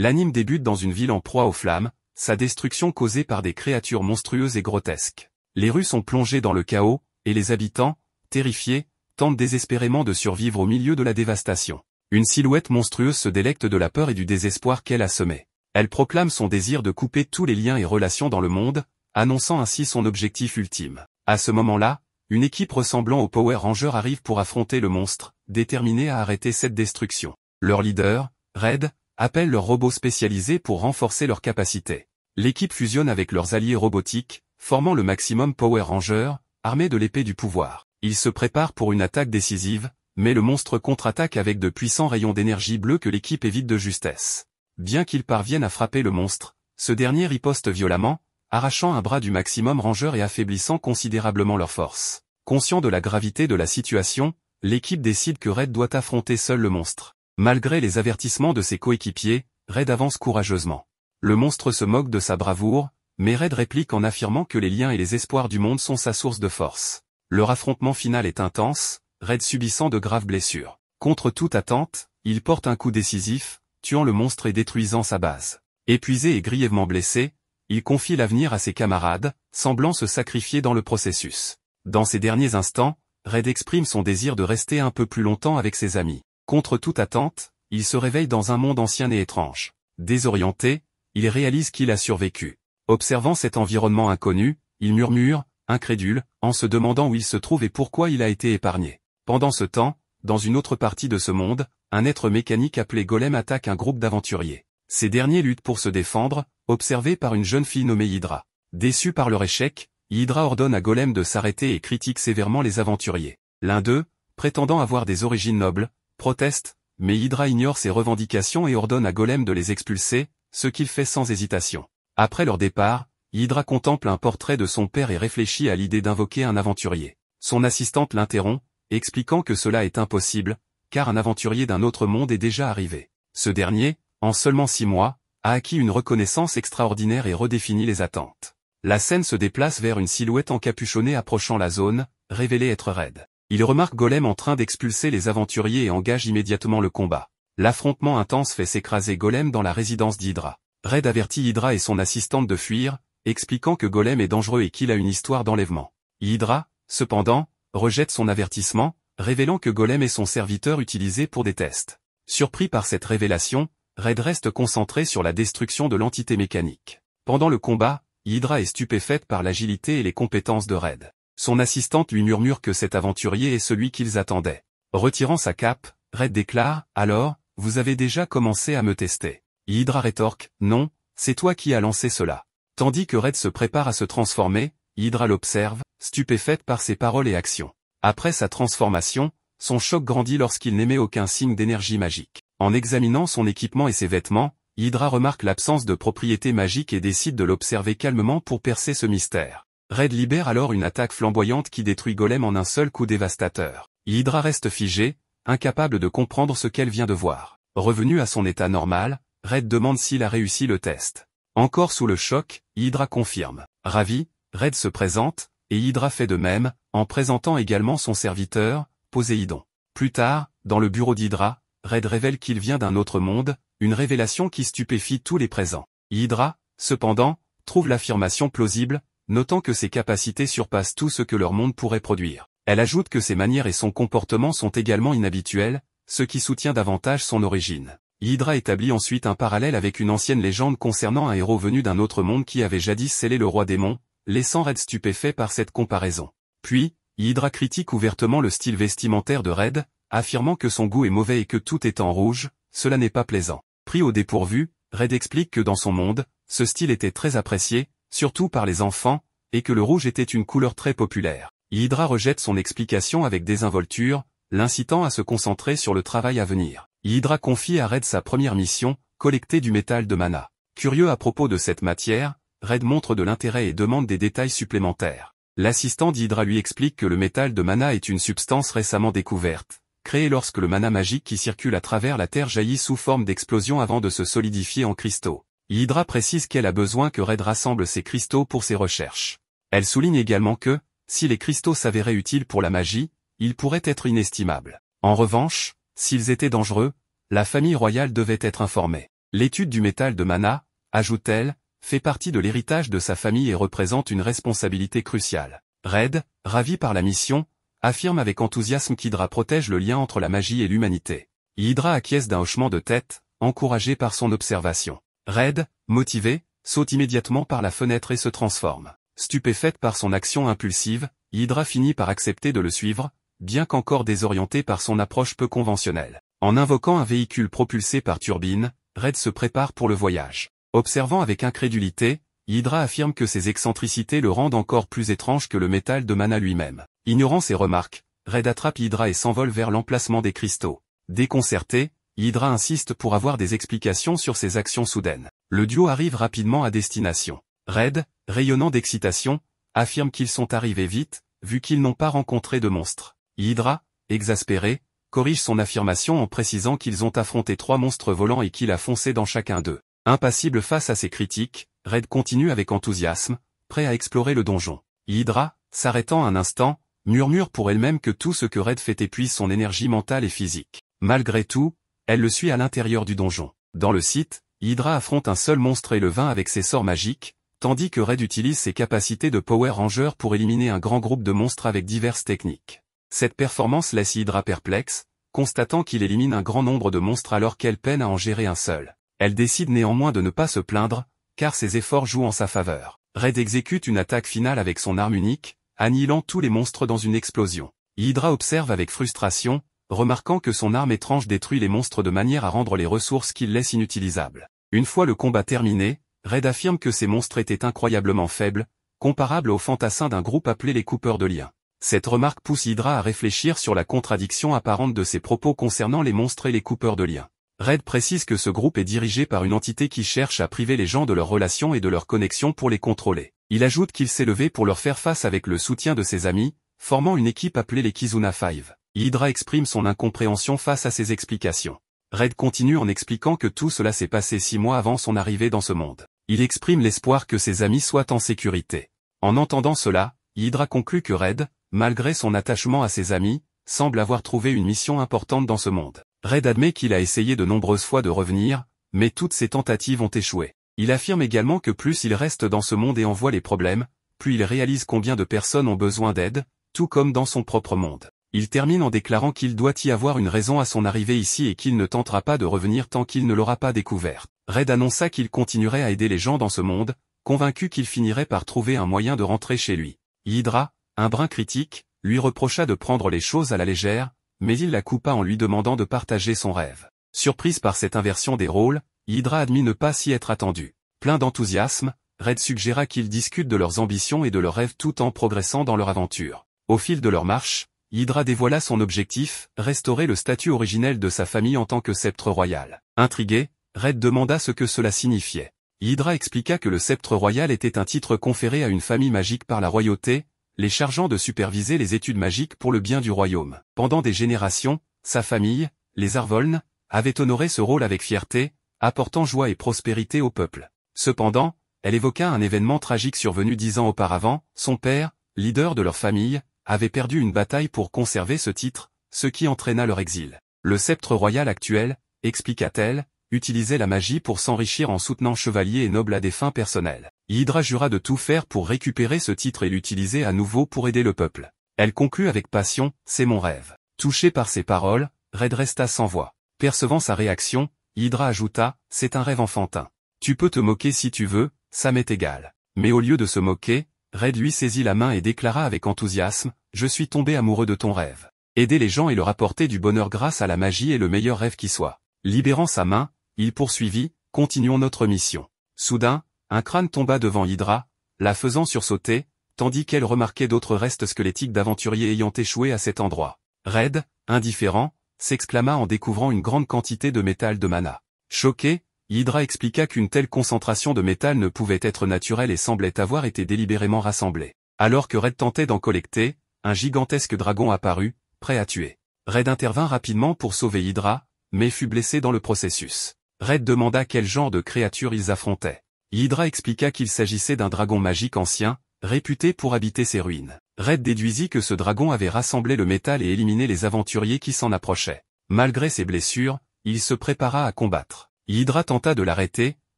L'anime débute dans une ville en proie aux flammes, sa destruction causée par des créatures monstrueuses et grotesques. Les rues sont plongées dans le chaos, et les habitants, terrifiés, tentent désespérément de survivre au milieu de la dévastation. Une silhouette monstrueuse se délecte de la peur et du désespoir qu'elle a semé. Elle proclame son désir de couper tous les liens et relations dans le monde, annonçant ainsi son objectif ultime. À ce moment-là, une équipe ressemblant aux Power Rangers arrive pour affronter le monstre, déterminé à arrêter cette destruction. Leur leader, Red, appelle leurs robots spécialisés pour renforcer leurs capacités. L'équipe fusionne avec leurs alliés robotiques, formant le Maximum Power Ranger, armé de l'épée du pouvoir. Ils se préparent pour une attaque décisive, mais le monstre contre-attaque avec de puissants rayons d'énergie bleue que l'équipe évite de justesse. Bien qu'ils parviennent à frapper le monstre, ce dernier riposte violemment, arrachant un bras du Maximum Ranger et affaiblissant considérablement leur force. Conscient de la gravité de la situation, l'équipe décide que Red doit affronter seul le monstre. Malgré les avertissements de ses coéquipiers, Red avance courageusement. Le monstre se moque de sa bravoure, mais Red réplique en affirmant que les liens et les espoirs du monde sont sa source de force. Leur affrontement final est intense, Red subissant de graves blessures. Contre toute attente, il porte un coup décisif, tuant le monstre et détruisant sa base. Épuisé et grièvement blessé, il confie l'avenir à ses camarades, semblant se sacrifier dans le processus. Dans ces derniers instants, Red exprime son désir de rester un peu plus longtemps avec ses amis. Contre toute attente, il se réveille dans un monde ancien et étrange. Désorienté, il réalise qu'il a survécu. Observant cet environnement inconnu, il murmure, incrédule, en se demandant où il se trouve et pourquoi il a été épargné. Pendant ce temps, dans une autre partie de ce monde, un être mécanique appelé Golem attaque un groupe d'aventuriers. Ces derniers luttent pour se défendre, observés par une jeune fille nommée Hydra. Déçu par leur échec, Hydra ordonne à Golem de s'arrêter et critique sévèrement les aventuriers. L'un d'eux, prétendant avoir des origines nobles, proteste, mais Hydra ignore ses revendications et ordonne à Golem de les expulser, ce qu'il fait sans hésitation. Après leur départ, Hydra contemple un portrait de son père et réfléchit à l'idée d'invoquer un aventurier. Son assistante l'interrompt, expliquant que cela est impossible, car un aventurier d'un autre monde est déjà arrivé. Ce dernier, en seulement 6 mois, a acquis une reconnaissance extraordinaire et redéfini les attentes. La scène se déplace vers une silhouette encapuchonnée approchant la zone, révélée être Red. Il remarque Golem en train d'expulser les aventuriers et engage immédiatement le combat. L'affrontement intense fait s'écraser Golem dans la résidence d'Hydra. Red avertit Hydra et son assistante de fuir, expliquant que Golem est dangereux et qu'il a une histoire d'enlèvement. Hydra, cependant, rejette son avertissement, révélant que Golem est son serviteur utilisé pour des tests. Surpris par cette révélation, Red reste concentré sur la destruction de l'entité mécanique. Pendant le combat, Hydra est stupéfaite par l'agilité et les compétences de Red. Son assistante lui murmure que cet aventurier est celui qu'ils attendaient. Retirant sa cape, Red déclare « Alors, vous avez déjà commencé à me tester ». Hydra rétorque « Non, c'est toi qui as lancé cela ». Tandis que Red se prépare à se transformer, Hydra l'observe, stupéfaite par ses paroles et actions. Après sa transformation, son choc grandit lorsqu'il n'émet aucun signe d'énergie magique. En examinant son équipement et ses vêtements, Hydra remarque l'absence de propriétés magiques et décide de l'observer calmement pour percer ce mystère. Red libère alors une attaque flamboyante qui détruit Golem en un seul coup dévastateur. Hydra reste figée, incapable de comprendre ce qu'elle vient de voir. Revenu à son état normal, Red demande s'il a réussi le test. Encore sous le choc, Hydra confirme. Ravi, Red se présente, et Hydra fait de même, en présentant également son serviteur, Poséidon. Plus tard, dans le bureau d'Hydra, Red révèle qu'il vient d'un autre monde, une révélation qui stupéfie tous les présents. Hydra, cependant, trouve l'affirmation plausible, notant que ses capacités surpassent tout ce que leur monde pourrait produire. Elle ajoute que ses manières et son comportement sont également inhabituels, ce qui soutient davantage son origine. Hydra établit ensuite un parallèle avec une ancienne légende concernant un héros venu d'un autre monde qui avait jadis scellé le roi démon, laissant Red stupéfait par cette comparaison. Puis, Hydra critique ouvertement le style vestimentaire de Red, affirmant que son goût est mauvais et que tout est en rouge, cela n'est pas plaisant. Pris au dépourvu, Red explique que dans son monde, ce style était très apprécié, surtout par les enfants, et que le rouge était une couleur très populaire. Hydra rejette son explication avec désinvolture, l'incitant à se concentrer sur le travail à venir. Hydra confie à Red sa première mission, collecter du métal de mana. Curieux à propos de cette matière, Red montre de l'intérêt et demande des détails supplémentaires. L'assistant d'Hydra lui explique que le métal de mana est une substance récemment découverte, créée lorsque le mana magique qui circule à travers la Terre jaillit sous forme d'explosion avant de se solidifier en cristaux. Hydra précise qu'elle a besoin que Red rassemble ces cristaux pour ses recherches. Elle souligne également que, si les cristaux s'avéraient utiles pour la magie, ils pourraient être inestimables. En revanche, s'ils étaient dangereux, la famille royale devait être informée. L'étude du métal de mana, ajoute-t-elle, fait partie de l'héritage de sa famille et représente une responsabilité cruciale. Red, ravi par la mission, affirme avec enthousiasme qu'Hydra protège le lien entre la magie et l'humanité. Hydra acquiesce d'un hochement de tête, encouragé par son observation. Red, motivé, saute immédiatement par la fenêtre et se transforme. Stupéfaite par son action impulsive, Hydra finit par accepter de le suivre, bien qu'encore désorientée par son approche peu conventionnelle. En invoquant un véhicule propulsé par turbine, Red se prépare pour le voyage. Observant avec incrédulité, Hydra affirme que ses excentricités le rendent encore plus étrange que le métal de mana lui-même. Ignorant ces remarques, Red attrape Hydra et s'envole vers l'emplacement des cristaux. Déconcerté, Hydra insiste pour avoir des explications sur ses actions soudaines. Le duo arrive rapidement à destination. Red, rayonnant d'excitation, affirme qu'ils sont arrivés vite, vu qu'ils n'ont pas rencontré de monstres. Hydra, exaspéré, corrige son affirmation en précisant qu'ils ont affronté 3 monstres volants et qu'il a foncé dans chacun d'eux. Impassible face à ces critiques, Red continue avec enthousiasme, prêt à explorer le donjon. Hydra, s'arrêtant un instant, murmure pour elle-même que tout ce que Red fait épuise son énergie mentale et physique. Malgré tout, elle le suit à l'intérieur du donjon. Dans le site, Hydra affronte un seul monstre et le vainc avec ses sorts magiques, tandis que Red utilise ses capacités de Power Ranger pour éliminer un grand groupe de monstres avec diverses techniques. Cette performance laisse Hydra perplexe, constatant qu'il élimine un grand nombre de monstres alors qu'elle peine à en gérer un seul. Elle décide néanmoins de ne pas se plaindre, car ses efforts jouent en sa faveur. Red exécute une attaque finale avec son arme unique, annihilant tous les monstres dans une explosion. Hydra observe avec frustration, remarquant que son arme étrange détruit les monstres de manière à rendre les ressources qu'il laisse inutilisables. Une fois le combat terminé, Red affirme que ces monstres étaient incroyablement faibles, comparables aux fantassins d'un groupe appelé les coupeurs de liens. Cette remarque pousse Hydra à réfléchir sur la contradiction apparente de ses propos concernant les monstres et les coupeurs de liens. Red précise que ce groupe est dirigé par une entité qui cherche à priver les gens de leurs relations et de leurs connexions pour les contrôler. Il ajoute qu'il s'est levé pour leur faire face avec le soutien de ses amis, formant une équipe appelée les Kizuna Five. Hydra exprime son incompréhension face à ces explications. Red continue en expliquant que tout cela s'est passé 6 mois avant son arrivée dans ce monde. Il exprime l'espoir que ses amis soient en sécurité. En entendant cela, Hydra conclut que Red, malgré son attachement à ses amis, semble avoir trouvé une mission importante dans ce monde. Red admet qu'il a essayé de nombreuses fois de revenir, mais toutes ses tentatives ont échoué. Il affirme également que plus il reste dans ce monde et en voit les problèmes, plus il réalise combien de personnes ont besoin d'aide, tout comme dans son propre monde. Il termine en déclarant qu'il doit y avoir une raison à son arrivée ici et qu'il ne tentera pas de revenir tant qu'il ne l'aura pas découverte. Red annonça qu'il continuerait à aider les gens dans ce monde, convaincu qu'il finirait par trouver un moyen de rentrer chez lui. Hydra, un brin critique, lui reprocha de prendre les choses à la légère, mais il la coupa en lui demandant de partager son rêve. Surprise par cette inversion des rôles, Hydra admit ne pas s'y être attendu. Plein d'enthousiasme, Red suggéra qu'ils discutent de leurs ambitions et de leurs rêves tout en progressant dans leur aventure. Au fil de leur marche, Hydra dévoila son objectif, restaurer le statut originel de sa famille en tant que sceptre royal. Intrigué, Red demanda ce que cela signifiait. Hydra expliqua que le sceptre royal était un titre conféré à une famille magique par la royauté, les chargeant de superviser les études magiques pour le bien du royaume. Pendant des générations, sa famille, les Arvoln, avait honoré ce rôle avec fierté, apportant joie et prospérité au peuple. Cependant, elle évoqua un événement tragique survenu 10 ans auparavant. Son père, leader de leur famille, avait perdu une bataille pour conserver ce titre, ce qui entraîna leur exil. Le sceptre royal actuel, expliqua-t-elle, utilisait la magie pour s'enrichir en soutenant chevaliers et nobles à des fins personnelles. Hydra jura de tout faire pour récupérer ce titre et l'utiliser à nouveau pour aider le peuple. Elle conclut avec passion, « C'est mon rêve ». Touché par ces paroles, Red resta sans voix. Percevant sa réaction, Hydra ajouta, « C'est un rêve enfantin. Tu peux te moquer si tu veux, ça m'est égal. » Mais au lieu de se moquer, Red lui saisit la main et déclara avec enthousiasme, « Je suis tombé amoureux de ton rêve. Aider les gens et leur apporter du bonheur grâce à la magie est le meilleur rêve qui soit. » Libérant sa main, il poursuivit, « Continuons notre mission. » Soudain, un crâne tomba devant Hydra, la faisant sursauter, tandis qu'elle remarquait d'autres restes squelettiques d'aventuriers ayant échoué à cet endroit. Red, indifférent, s'exclama en découvrant une grande quantité de métal de mana. Choqué, Hydra expliqua qu'une telle concentration de métal ne pouvait être naturelle et semblait avoir été délibérément rassemblée. Alors que Red tentait d'en collecter, un gigantesque dragon apparut, prêt à tuer. Red intervint rapidement pour sauver Hydra, mais fut blessé dans le processus. Red demanda quel genre de créature ils affrontaient. Hydra expliqua qu'il s'agissait d'un dragon magique ancien, réputé pour habiter ces ruines. Red déduisit que ce dragon avait rassemblé le métal et éliminé les aventuriers qui s'en approchaient. Malgré ses blessures, il se prépara à combattre. Hydra tenta de l'arrêter,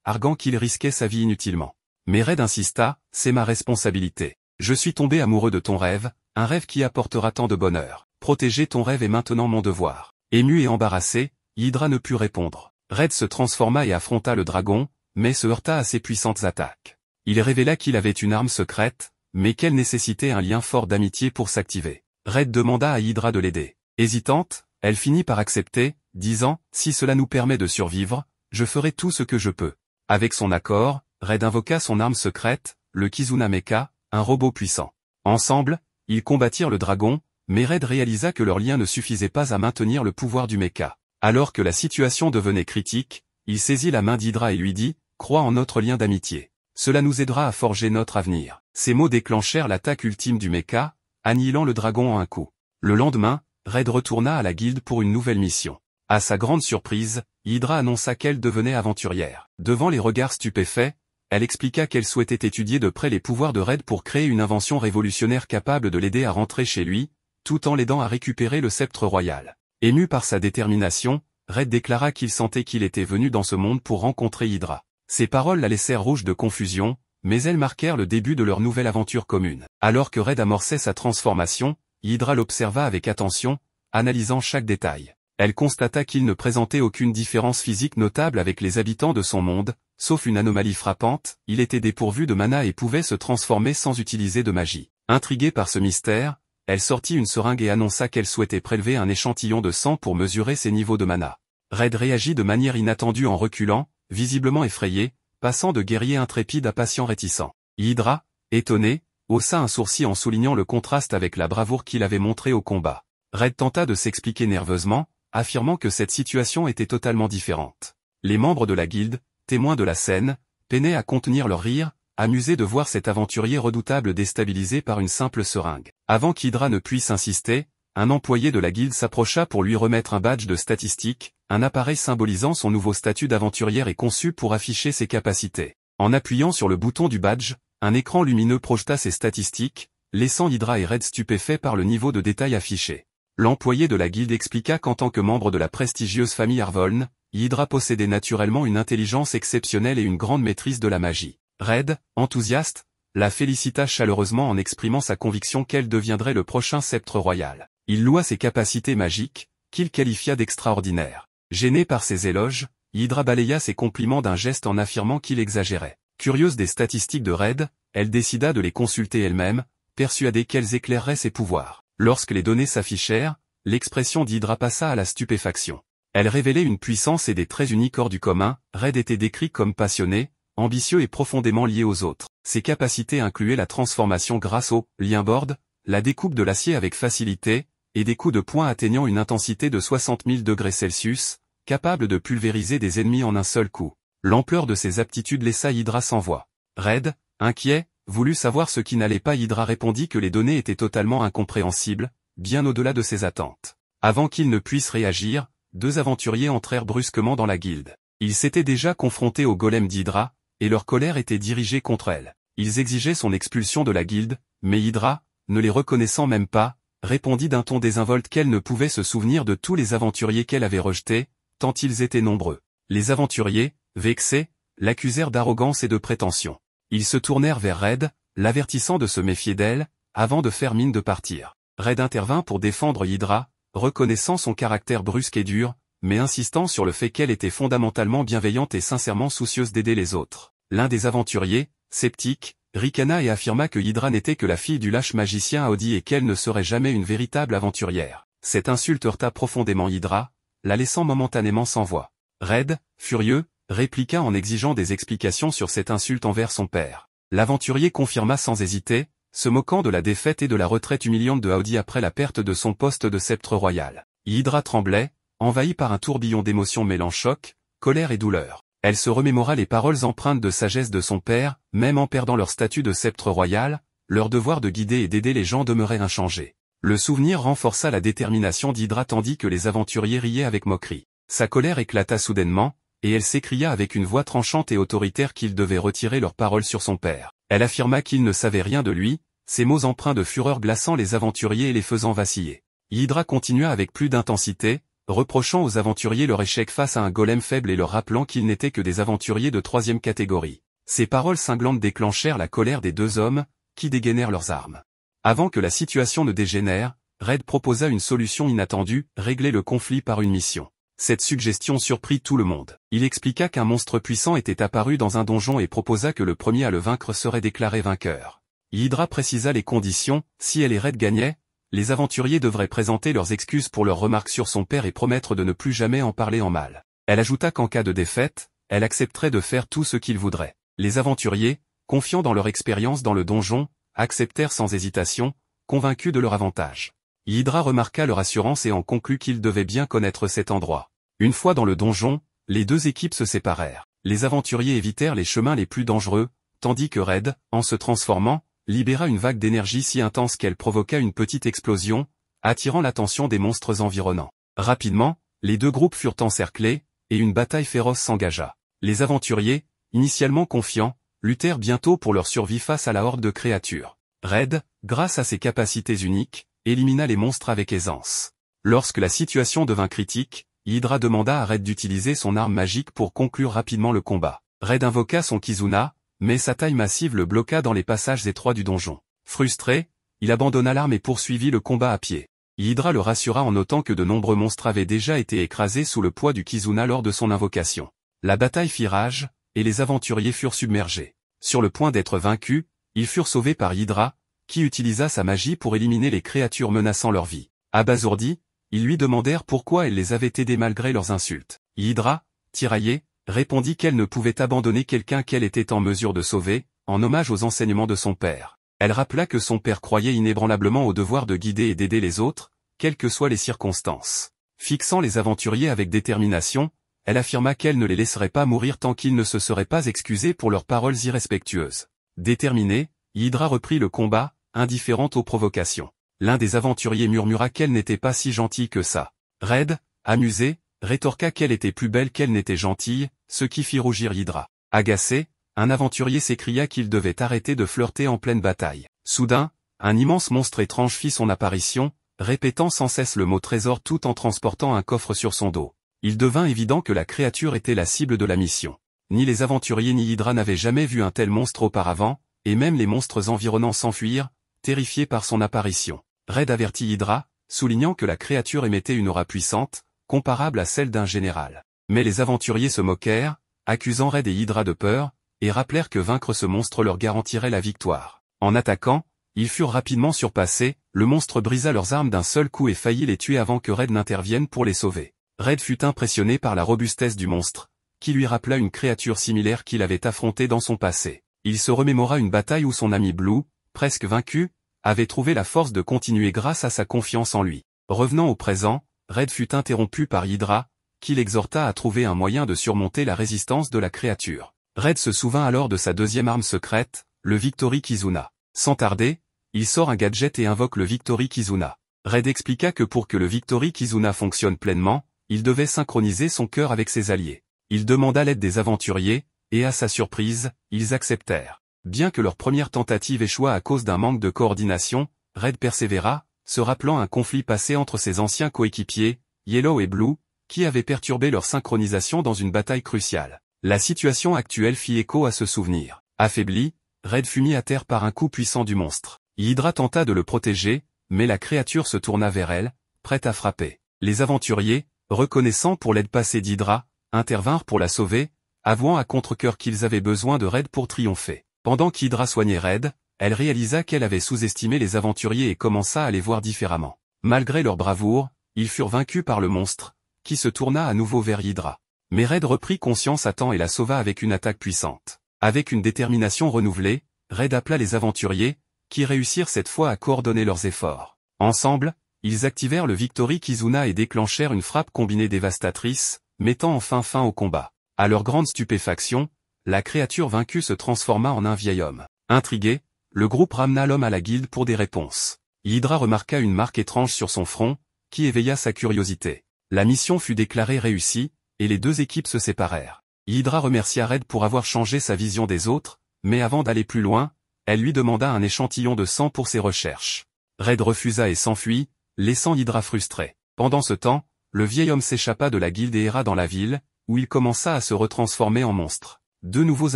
arguant qu'il risquait sa vie inutilement. Mais Red insista, c'est ma responsabilité. Je suis tombé amoureux de ton rêve, un rêve qui apportera tant de bonheur. Protéger ton rêve est maintenant mon devoir. Ému et embarrassé, Hydra ne put répondre. Red se transforma et affronta le dragon, mais se heurta à ses puissantes attaques. Il révéla qu'il avait une arme secrète, mais qu'elle nécessitait un lien fort d'amitié pour s'activer. Red demanda à Hydra de l'aider. Hésitante, elle finit par accepter, disant « Si cela nous permet de survivre, je ferai tout ce que je peux ». Avec son accord, Red invoqua son arme secrète, le Kizuna Mecha, un robot puissant. Ensemble, ils combattirent le dragon, mais Red réalisa que leur lien ne suffisait pas à maintenir le pouvoir du mecha. Alors que la situation devenait critique, il saisit la main d'Hydra et lui dit « Crois en notre lien d'amitié. Cela nous aidera à forger notre avenir ». Ces mots déclenchèrent l'attaque ultime du mecha, annihilant le dragon en un coup. Le lendemain, Red retourna à la guilde pour une nouvelle mission. À sa grande surprise, Hydra annonça qu'elle devenait aventurière. Devant les regards stupéfaits, elle expliqua qu'elle souhaitait étudier de près les pouvoirs de Red pour créer une invention révolutionnaire capable de l'aider à rentrer chez lui, tout en l'aidant à récupérer le sceptre royal. Ému par sa détermination, Red déclara qu'il sentait qu'il était venu dans ce monde pour rencontrer Hydra. Ces paroles la laissèrent rouge de confusion, mais elles marquèrent le début de leur nouvelle aventure commune. Alors que Red amorçait sa transformation, Hydra l'observa avec attention, analysant chaque détail. Elle constata qu'il ne présentait aucune différence physique notable avec les habitants de son monde, sauf une anomalie frappante, il était dépourvu de mana et pouvait se transformer sans utiliser de magie. Intriguée par ce mystère, elle sortit une seringue et annonça qu'elle souhaitait prélever un échantillon de sang pour mesurer ses niveaux de mana. Red réagit de manière inattendue en reculant, visiblement effrayé, passant de guerrier intrépide à patient réticent. Hydra, étonné, haussa un sourcil en soulignant le contraste avec la bravoure qu'il avait montrée au combat. Red tenta de s'expliquer nerveusement, affirmant que cette situation était totalement différente. Les membres de la guilde, témoins de la scène, peinaient à contenir leur rire, amusés de voir cet aventurier redoutable déstabilisé par une simple seringue. Avant qu'Hydra ne puisse insister, un employé de la guilde s'approcha pour lui remettre un badge de statistique, un appareil symbolisant son nouveau statut d'aventurière et conçu pour afficher ses capacités. En appuyant sur le bouton du badge, un écran lumineux projeta ses statistiques, laissant Hydra et Red stupéfaits par le niveau de détail affiché. L'employé de la guilde expliqua qu'en tant que membre de la prestigieuse famille Arvoln, Hydra possédait naturellement une intelligence exceptionnelle et une grande maîtrise de la magie. Red, enthousiaste, la félicita chaleureusement en exprimant sa conviction qu'elle deviendrait le prochain sceptre royal. Il loua ses capacités magiques, qu'il qualifia d'extraordinaires. Gêné par ses éloges, Hydra balaya ses compliments d'un geste en affirmant qu'il exagérait. Curieuse des statistiques de Red, elle décida de les consulter elle-même, persuadée qu'elles éclaireraient ses pouvoirs. Lorsque les données s'affichèrent, l'expression d'Hydra passa à la stupéfaction. Elle révélait une puissance et des traits uniques hors du commun. Red était décrit comme passionné, ambitieux et profondément lié aux autres. Ses capacités incluaient la transformation grâce au lien board, la découpe de l'acier avec facilité, et des coups de poing atteignant une intensité de 60 000 degrés Celsius, capable de pulvériser des ennemis en un seul coup. L'ampleur de ses aptitudes laissa Hydra sans voix. Red, inquiet, voulut savoir ce qui n'allait pas. Hydra répondit que les données étaient totalement incompréhensibles, bien au-delà de ses attentes. Avant qu'il ne puisse réagir, deux aventuriers entrèrent brusquement dans la guilde. Ils s'étaient déjà confrontés au golem d'Hydra, et leur colère était dirigée contre elle. Ils exigeaient son expulsion de la guilde, mais Hydra, ne les reconnaissant même pas, répondit d'un ton désinvolte qu'elle ne pouvait se souvenir de tous les aventuriers qu'elle avait rejetés, tant ils étaient nombreux. Les aventuriers, vexés, l'accusèrent d'arrogance et de prétention. Ils se tournèrent vers Red, l'avertissant de se méfier d'elle, avant de faire mine de partir. Red intervint pour défendre Hydra, reconnaissant son caractère brusque et dur, mais insistant sur le fait qu'elle était fondamentalement bienveillante et sincèrement soucieuse d'aider les autres. L'un des aventuriers, sceptique, ricana et affirma que Hydra n'était que la fille du lâche magicien Audi et qu'elle ne serait jamais une véritable aventurière. Cette insulte heurta profondément Hydra, la laissant momentanément sans voix. Red, furieux, répliqua en exigeant des explications sur cette insulte envers son père. L'aventurier confirma sans hésiter, se moquant de la défaite et de la retraite humiliante de Audi après la perte de son poste de sceptre royal. Hydra tremblait, envahie par un tourbillon d'émotions mêlant choc, colère et douleur. Elle se remémora les paroles empreintes de sagesse de son père, même en perdant leur statut de sceptre royal, leur devoir de guider et d'aider les gens demeurait inchangé. Le souvenir renforça la détermination d'Hydra tandis que les aventuriers riaient avec moquerie. Sa colère éclata soudainement, et elle s'écria avec une voix tranchante et autoritaire qu'ils devaient retirer leurs paroles sur son père. Elle affirma qu'il ne savait rien de lui, ses mots empreints de fureur glaçant les aventuriers et les faisant vaciller. Hydra continua avec plus d'intensité, reprochant aux aventuriers leur échec face à un golem faible et leur rappelant qu'ils n'étaient que des aventuriers de 3e catégorie. Ces paroles cinglantes déclenchèrent la colère des deux hommes, qui dégainèrent leurs armes. Avant que la situation ne dégénère, Red proposa une solution inattendue, régler le conflit par une mission. Cette suggestion surprit tout le monde. Il expliqua qu'un monstre puissant était apparu dans un donjon et proposa que le premier à le vaincre serait déclaré vainqueur. Hydra précisa les conditions, si elle et Red gagnaient, les aventuriers devraient présenter leurs excuses pour leurs remarques sur son père et promettre de ne plus jamais en parler en mal. Elle ajouta qu'en cas de défaite, elle accepterait de faire tout ce qu'il voudrait. Les aventuriers, confiants dans leur expérience dans le donjon, acceptèrent sans hésitation, convaincus de leur avantage. Hydra remarqua leur assurance et en conclut qu'ils devaient bien connaître cet endroit. Une fois dans le donjon, les deux équipes se séparèrent. Les aventuriers évitèrent les chemins les plus dangereux, tandis que Red, en se transformant, libéra une vague d'énergie si intense qu'elle provoqua une petite explosion, attirant l'attention des monstres environnants. Rapidement, les deux groupes furent encerclés, et une bataille féroce s'engagea. Les aventuriers, initialement confiants, luttèrent bientôt pour leur survie face à la horde de créatures. Red, grâce à ses capacités uniques, élimina les monstres avec aisance. Lorsque la situation devint critique, Hydra demanda à Red d'utiliser son arme magique pour conclure rapidement le combat. Red invoqua son Kizuna, mais sa taille massive le bloqua dans les passages étroits du donjon. Frustré, il abandonna l'arme et poursuivit le combat à pied. Hydra le rassura en notant que de nombreux monstres avaient déjà été écrasés sous le poids du Kizuna lors de son invocation. La bataille fit rage, et les aventuriers furent submergés. Sur le point d'être vaincus, ils furent sauvés par Hydra, qui utilisa sa magie pour éliminer les créatures menaçant leur vie. Abasourdis, ils lui demandèrent pourquoi elle les avait aidés malgré leurs insultes. Hydra, tiraillée, répondit qu'elle ne pouvait abandonner quelqu'un qu'elle était en mesure de sauver, en hommage aux enseignements de son père. Elle rappela que son père croyait inébranlablement au devoir de guider et d'aider les autres, quelles que soient les circonstances. Fixant les aventuriers avec détermination, elle affirma qu'elle ne les laisserait pas mourir tant qu'ils ne se seraient pas excusés pour leurs paroles irrespectueuses. Déterminée, Hydra reprit le combat, indifférente aux provocations. L'un des aventuriers murmura qu'elle n'était pas si gentille que ça. Red, amusé, rétorqua qu'elle était plus belle qu'elle n'était gentille, ce qui fit rougir Hydra. Agacé, un aventurier s'écria qu'il devait arrêter de flirter en pleine bataille. Soudain, un immense monstre étrange fit son apparition, répétant sans cesse le mot trésor tout en transportant un coffre sur son dos. Il devint évident que la créature était la cible de la mission. Ni les aventuriers ni Hydra n'avaient jamais vu un tel monstre auparavant, et même les monstres environnants s'enfuirent, terrifiés par son apparition. Red avertit Hydra, soulignant que la créature émettait une aura puissante, comparable à celle d'un général. Mais les aventuriers se moquèrent, accusant Red et Hydra de peur, et rappelèrent que vaincre ce monstre leur garantirait la victoire. En attaquant, ils furent rapidement surpassés, le monstre brisa leurs armes d'un seul coup et faillit les tuer avant que Red n'intervienne pour les sauver. Red fut impressionné par la robustesse du monstre, qui lui rappela une créature similaire qu'il avait affrontée dans son passé. Il se remémora une bataille où son ami Blue, presque vaincu, avait trouvé la force de continuer grâce à sa confiance en lui. Revenant au présent, Red fut interrompu par Hydra, qui l'exhorta à trouver un moyen de surmonter la résistance de la créature. Red se souvint alors de sa deuxième arme secrète, le Victory Kizuna. Sans tarder, il sort un gadget et invoque le Victory Kizuna. Red expliqua que pour que le Victory Kizuna fonctionne pleinement, il devait synchroniser son cœur avec ses alliés. Il demanda l'aide des aventuriers, et à sa surprise, ils acceptèrent. Bien que leur première tentative échoua à cause d'un manque de coordination, Red persévéra, se rappelant un conflit passé entre ses anciens coéquipiers, Yellow et Blue, qui avaient perturbé leur synchronisation dans une bataille cruciale. La situation actuelle fit écho à ce souvenir. Affaibli, Red fut mis à terre par un coup puissant du monstre. Hydra tenta de le protéger, mais la créature se tourna vers elle, prête à frapper. Les aventuriers, reconnaissant pour l'aide passée d'Hydra, intervinrent pour la sauver, avouant à contre-cœur qu'ils avaient besoin de Red pour triompher. Pendant qu'Hydra soignait Red, elle réalisa qu'elle avait sous-estimé les aventuriers et commença à les voir différemment. Malgré leur bravoure, ils furent vaincus par le monstre, qui se tourna à nouveau vers Hydra. Mais Red reprit conscience à temps et la sauva avec une attaque puissante. Avec une détermination renouvelée, Red appela les aventuriers, qui réussirent cette fois à coordonner leurs efforts. Ensemble, ils activèrent le Victory Kizuna et déclenchèrent une frappe combinée dévastatrice, mettant enfin fin au combat. À leur grande stupéfaction, la créature vaincue se transforma en un vieil homme. Intrigué, le groupe ramena l'homme à la guilde pour des réponses. Hydra remarqua une marque étrange sur son front, qui éveilla sa curiosité. La mission fut déclarée réussie, et les deux équipes se séparèrent. Hydra remercia Red pour avoir changé sa vision des autres, mais avant d'aller plus loin, elle lui demanda un échantillon de sang pour ses recherches. Red refusa et s'enfuit, laissant Hydra frustrée. Pendant ce temps, le vieil homme s'échappa de la guilde et erra dans la ville, où il commença à se retransformer en monstre. Deux nouveaux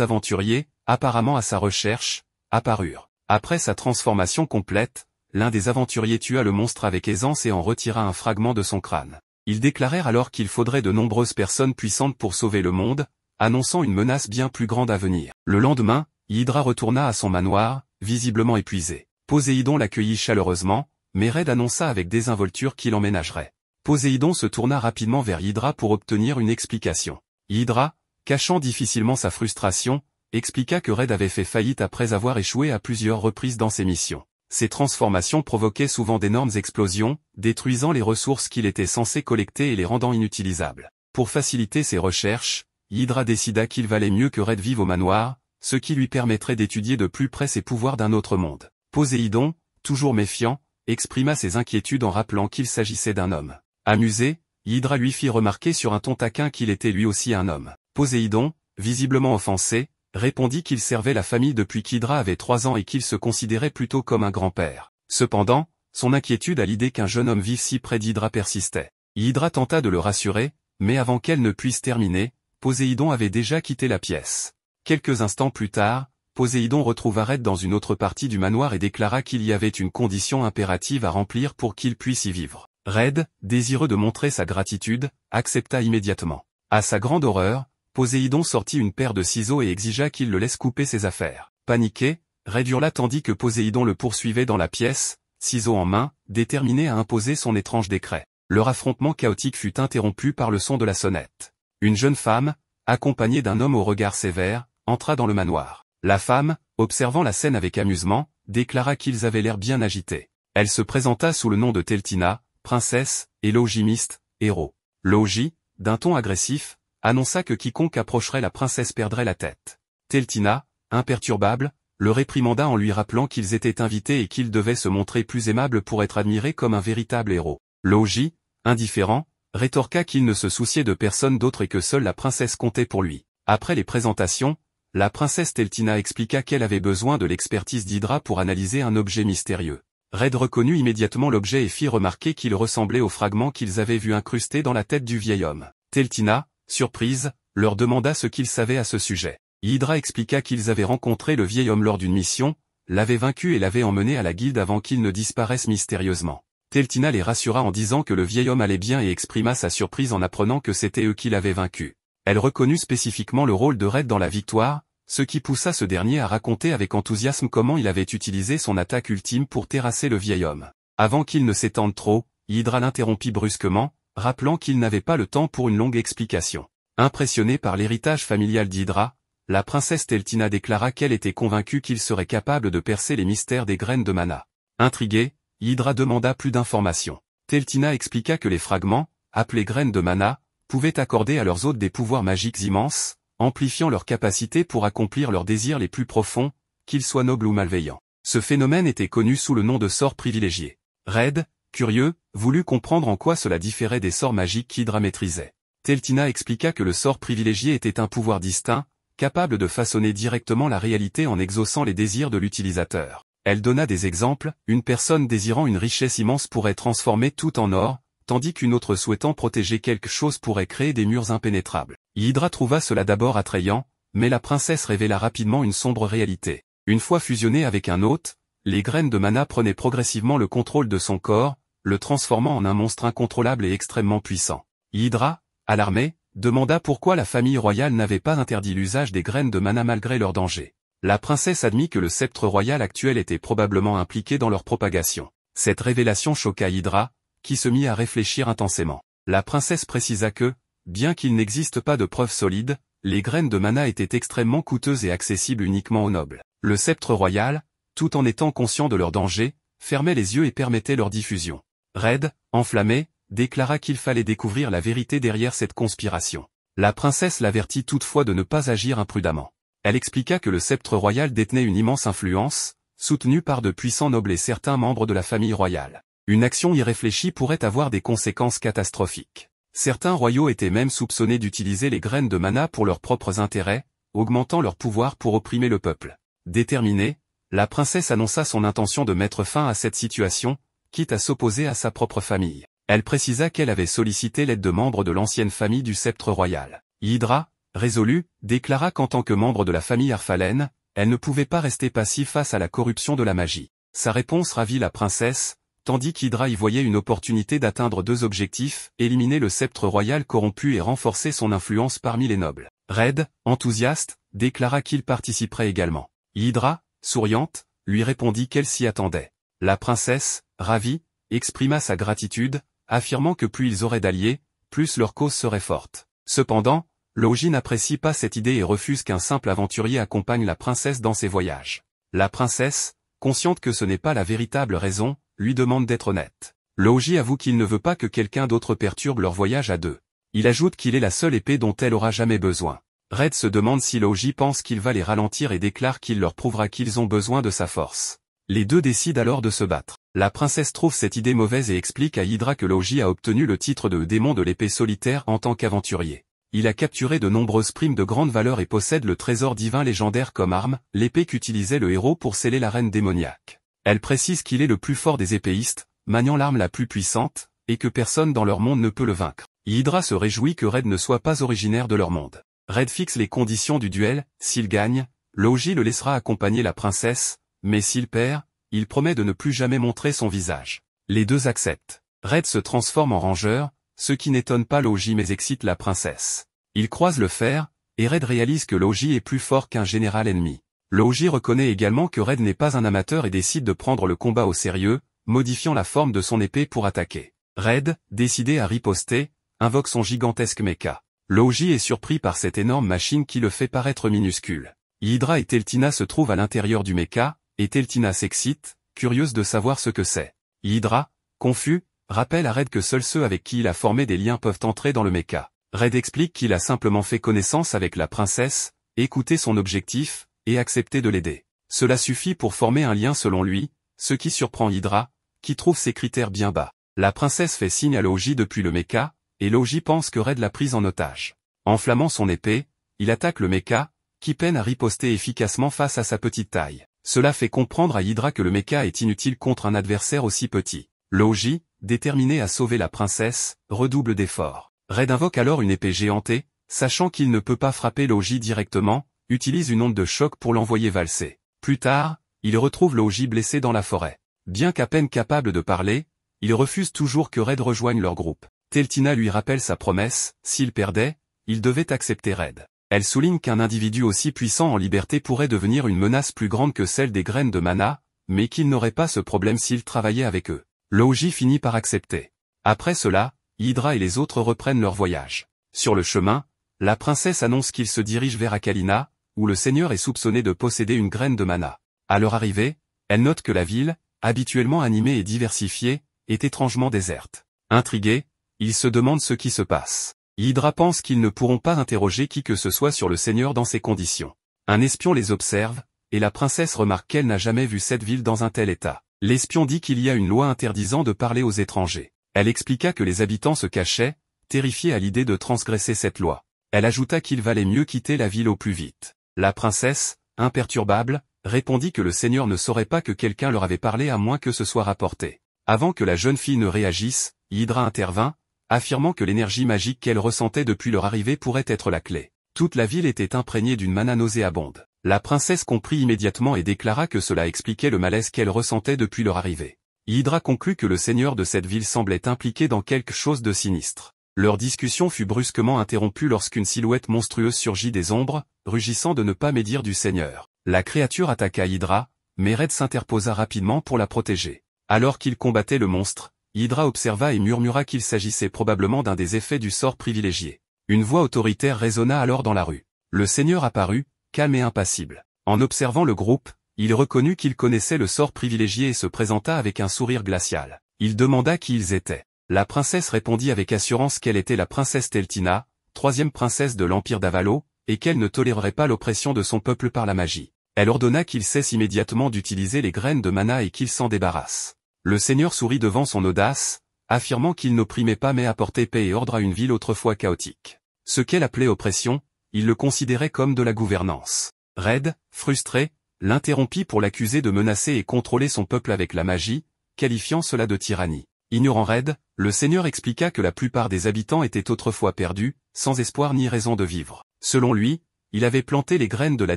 aventuriers, apparemment à sa recherche, apparurent. Après sa transformation complète, l'un des aventuriers tua le monstre avec aisance et en retira un fragment de son crâne. Ils déclarèrent alors qu'il faudrait de nombreuses personnes puissantes pour sauver le monde, annonçant une menace bien plus grande à venir. Le lendemain, Hydra retourna à son manoir, visiblement épuisé. Poséidon l'accueillit chaleureusement, mais Red annonça avec désinvolture qu'il emménagerait. Poséidon se tourna rapidement vers Hydra pour obtenir une explication. Hydra, cachant difficilement sa frustration, expliqua que Red avait fait faillite après avoir échoué à plusieurs reprises dans ses missions. Ces transformations provoquaient souvent d'énormes explosions, détruisant les ressources qu'il était censé collecter et les rendant inutilisables. Pour faciliter ses recherches, Hydra décida qu'il valait mieux que Red vive au manoir, ce qui lui permettrait d'étudier de plus près ses pouvoirs d'un autre monde. Poséidon, toujours méfiant, exprima ses inquiétudes en rappelant qu'il s'agissait d'un homme. Amusé, Hydra lui fit remarquer sur un ton taquin qu'il était lui aussi un homme. Poséidon, visiblement offensé, répondit qu'il servait la famille depuis qu'Hydra avait 3 ans et qu'il se considérait plutôt comme un grand-père. Cependant, son inquiétude à l'idée qu'un jeune homme vive si près d'Hydra persistait. Hydra tenta de le rassurer, mais avant qu'elle ne puisse terminer, Poséidon avait déjà quitté la pièce. Quelques instants plus tard, Poséidon retrouva Red dans une autre partie du manoir et déclara qu'il y avait une condition impérative à remplir pour qu'il puisse y vivre. Red, désireux de montrer sa gratitude, accepta immédiatement. À sa grande horreur, Poséidon sortit une paire de ciseaux et exigea qu'il le laisse couper ses affaires. Paniqué, Red hurla tandis que Poséidon le poursuivait dans la pièce, ciseaux en main, déterminé à imposer son étrange décret. Leur affrontement chaotique fut interrompu par le son de la sonnette. Une jeune femme, accompagnée d'un homme au regard sévère, entra dans le manoir. La femme, observant la scène avec amusement, déclara qu'ils avaient l'air bien agités. Elle se présenta sous le nom de Teltina, princesse, et Logimiste, héros. Logi, d'un ton agressif, annonça que quiconque approcherait la princesse perdrait la tête. Teltina, imperturbable, le réprimanda en lui rappelant qu'ils étaient invités et qu'ils devaient se montrer plus aimables pour être admirés comme un véritable héros. Logi, indifférent, rétorqua qu'il ne se souciait de personne d'autre et que seule la princesse comptait pour lui. Après les présentations, la princesse Teltina expliqua qu'elle avait besoin de l'expertise d'Hydra pour analyser un objet mystérieux. Red reconnut immédiatement l'objet et fit remarquer qu'il ressemblait au fragment qu'ils avaient vu incrusté dans la tête du vieil homme. Teltina, surprise, leur demanda ce qu'ils savaient à ce sujet. Hydra expliqua qu'ils avaient rencontré le vieil homme lors d'une mission, l'avaient vaincu et l'avaient emmené à la guilde avant qu'il ne disparaisse mystérieusement. Teltina les rassura en disant que le vieil homme allait bien et exprima sa surprise en apprenant que c'était eux qui l'avaient vaincu. Elle reconnut spécifiquement le rôle de Red dans la victoire, ce qui poussa ce dernier à raconter avec enthousiasme comment il avait utilisé son attaque ultime pour terrasser le vieil homme. Avant qu'il ne s'étende trop, Hydra l'interrompit brusquement, rappelant qu'il n'avait pas le temps pour une longue explication. Impressionnée par l'héritage familial d'Hydra, la princesse Teltina déclara qu'elle était convaincue qu'il serait capable de percer les mystères des graines de mana. Intriguée, Hydra demanda plus d'informations. Teltina expliqua que les fragments, appelés graines de mana, pouvaient accorder à leurs hôtes des pouvoirs magiques immenses, amplifiant leurs capacités pour accomplir leurs désirs les plus profonds, qu'ils soient nobles ou malveillants. Ce phénomène était connu sous le nom de sort privilégié. Red, curieux, voulut comprendre en quoi cela différait des sorts magiques qu'Hydra maîtrisait. Teltina expliqua que le sort privilégié était un pouvoir distinct, capable de façonner directement la réalité en exaucant les désirs de l'utilisateur. Elle donna des exemples, une personne désirant une richesse immense pourrait transformer tout en or, tandis qu'une autre souhaitant protéger quelque chose pourrait créer des murs impénétrables. Hydra trouva cela d'abord attrayant, mais la princesse révéla rapidement une sombre réalité. Une fois fusionnées avec un hôte, les graines de mana prenaient progressivement le contrôle de son corps, le transformant en un monstre incontrôlable et extrêmement puissant. Hydra, alarmée, demanda pourquoi la famille royale n'avait pas interdit l'usage des graines de mana malgré leur danger. La princesse admit que le sceptre royal actuel était probablement impliqué dans leur propagation. Cette révélation choqua Hydra, qui se mit à réfléchir intensément. La princesse précisa que, bien qu'il n'existe pas de preuves solides, les graines de mana étaient extrêmement coûteuses et accessibles uniquement aux nobles. Le sceptre royal, tout en étant conscient de leur danger, fermait les yeux et permettait leur diffusion. Red, enflammé, déclara qu'il fallait découvrir la vérité derrière cette conspiration. La princesse l'avertit toutefois de ne pas agir imprudemment. Elle expliqua que le sceptre royal détenait une immense influence, soutenue par de puissants nobles et certains membres de la famille royale. Une action irréfléchie pourrait avoir des conséquences catastrophiques. Certains royaux étaient même soupçonnés d'utiliser les graines de mana pour leurs propres intérêts, augmentant leur pouvoir pour opprimer le peuple. Déterminée, la princesse annonça son intention de mettre fin à cette situation, quitte à s'opposer à sa propre famille. Elle précisa qu'elle avait sollicité l'aide de membres de l'ancienne famille du sceptre royal. Hydra, résolue, déclara qu'en tant que membre de la famille Arphalen, elle ne pouvait pas rester passive face à la corruption de la magie. Sa réponse ravit la princesse, tandis qu'Hydra y voyait une opportunité d'atteindre deux objectifs, éliminer le sceptre royal corrompu et renforcer son influence parmi les nobles. Red, enthousiaste, déclara qu'il participerait également. Hydra, souriante, lui répondit qu'elle s'y attendait. La princesse, ravie, exprima sa gratitude, affirmant que plus ils auraient d'alliés, plus leur cause serait forte. Cependant, Logi n'apprécie pas cette idée et refuse qu'un simple aventurier accompagne la princesse dans ses voyages. La princesse, consciente que ce n'est pas la véritable raison, lui demande d'être honnête. Logi avoue qu'il ne veut pas que quelqu'un d'autre perturbe leur voyage à deux. Il ajoute qu'il est la seule épée dont elle aura jamais besoin. Red se demande si Logi pense qu'il va les ralentir et déclare qu'il leur prouvera qu'ils ont besoin de sa force. Les deux décident alors de se battre. La princesse trouve cette idée mauvaise et explique à Hydra que Logi a obtenu le titre de démon de l'épée solitaire en tant qu'aventurier. Il a capturé de nombreuses primes de grande valeur et possède le trésor divin légendaire comme arme, l'épée qu'utilisait le héros pour sceller la reine démoniaque. Elle précise qu'il est le plus fort des épéistes, maniant l'arme la plus puissante, et que personne dans leur monde ne peut le vaincre. Hydra se réjouit que Red ne soit pas originaire de leur monde. Red fixe les conditions du duel, s'il gagne, Logi le laissera accompagner la princesse, mais s'il perd, il promet de ne plus jamais montrer son visage. Les deux acceptent. Red se transforme en rangeur, ce qui n'étonne pas Logi mais excite la princesse. Ils croisent le fer, et Red réalise que Logi est plus fort qu'un général ennemi. Logi reconnaît également que Red n'est pas un amateur et décide de prendre le combat au sérieux, modifiant la forme de son épée pour attaquer. Red, décidé à riposter, invoque son gigantesque mecha. Logi est surpris par cette énorme machine qui le fait paraître minuscule. Hydra et Teltina se trouvent à l'intérieur du mecha, et Teltina s'excite, curieuse de savoir ce que c'est. Hydra, confus, rappelle à Red que seuls ceux avec qui il a formé des liens peuvent entrer dans le mecha. Red explique qu'il a simplement fait connaissance avec la princesse, écouté son objectif, et accepté de l'aider. Cela suffit pour former un lien selon lui, ce qui surprend Hydra, qui trouve ses critères bien bas. La princesse fait signe à Logi depuis le mecha, et Logi pense que Red l'a prise en otage. Enflammant son épée, il attaque le mecha, qui peine à riposter efficacement face à sa petite taille. Cela fait comprendre à Hydra que le mecha est inutile contre un adversaire aussi petit. Logi, déterminé à sauver la princesse, redouble d'efforts. Red invoque alors une épée géantée, sachant qu'il ne peut pas frapper Logi directement, utilise une onde de choc pour l'envoyer valser. Plus tard, il retrouve Logi blessé dans la forêt. Bien qu'à peine capable de parler, il refuse toujours que Red rejoigne leur groupe. Teltina lui rappelle sa promesse, s'il perdait, il devait accepter Red. Elle souligne qu'un individu aussi puissant en liberté pourrait devenir une menace plus grande que celle des graines de mana, mais qu'il n'aurait pas ce problème s'il travaillait avec eux. Logi finit par accepter. Après cela, Hydra et les autres reprennent leur voyage. Sur le chemin, la princesse annonce qu'ils se dirigent vers Akalina, où le seigneur est soupçonné de posséder une graine de mana. À leur arrivée, elle note que la ville, habituellement animée et diversifiée, est étrangement déserte. Intrigués, ils se demandent ce qui se passe. Hydra pense qu'ils ne pourront pas interroger qui que ce soit sur le seigneur dans ces conditions. Un espion les observe, et la princesse remarque qu'elle n'a jamais vu cette ville dans un tel état. L'espion dit qu'il y a une loi interdisant de parler aux étrangers. Elle expliqua que les habitants se cachaient, terrifiés à l'idée de transgresser cette loi. Elle ajouta qu'il valait mieux quitter la ville au plus vite. La princesse, imperturbable, répondit que le seigneur ne saurait pas que quelqu'un leur avait parlé à moins que ce soit rapporté. Avant que la jeune fille ne réagisse, Hydra intervint, affirmant que l'énergie magique qu'elle ressentait depuis leur arrivée pourrait être la clé. Toute la ville était imprégnée d'une mana nauséabonde. La princesse comprit immédiatement et déclara que cela expliquait le malaise qu'elle ressentait depuis leur arrivée. Hydra conclut que le seigneur de cette ville semblait impliqué dans quelque chose de sinistre. Leur discussion fut brusquement interrompue lorsqu'une silhouette monstrueuse surgit des ombres, rugissant de ne pas médire du seigneur. La créature attaqua Hydra, mais Red s'interposa rapidement pour la protéger. Alors qu'il combattait le monstre, Hydra observa et murmura qu'il s'agissait probablement d'un des effets du sort privilégié. Une voix autoritaire résonna alors dans la rue. Le seigneur apparut, calme et impassible. En observant le groupe, il reconnut qu'il connaissait le sort privilégié et se présenta avec un sourire glacial. Il demanda qui ils étaient. La princesse répondit avec assurance qu'elle était la princesse Teltina, troisième princesse de l'Empire d'Avalo, et qu'elle ne tolérerait pas l'oppression de son peuple par la magie. Elle ordonna qu'il cesse immédiatement d'utiliser les graines de mana et qu'il s'en débarrasse. Le seigneur sourit devant son audace, affirmant qu'il n'opprimait pas mais apportait paix et ordre à une ville autrefois chaotique. Ce qu'elle appelait oppression, il le considérait comme de la gouvernance. Red, frustré, l'interrompit pour l'accuser de menacer et contrôler son peuple avec la magie, qualifiant cela de tyrannie. Ignorant Red, le seigneur expliqua que la plupart des habitants étaient autrefois perdus, sans espoir ni raison de vivre. Selon lui, il avait planté les graines de la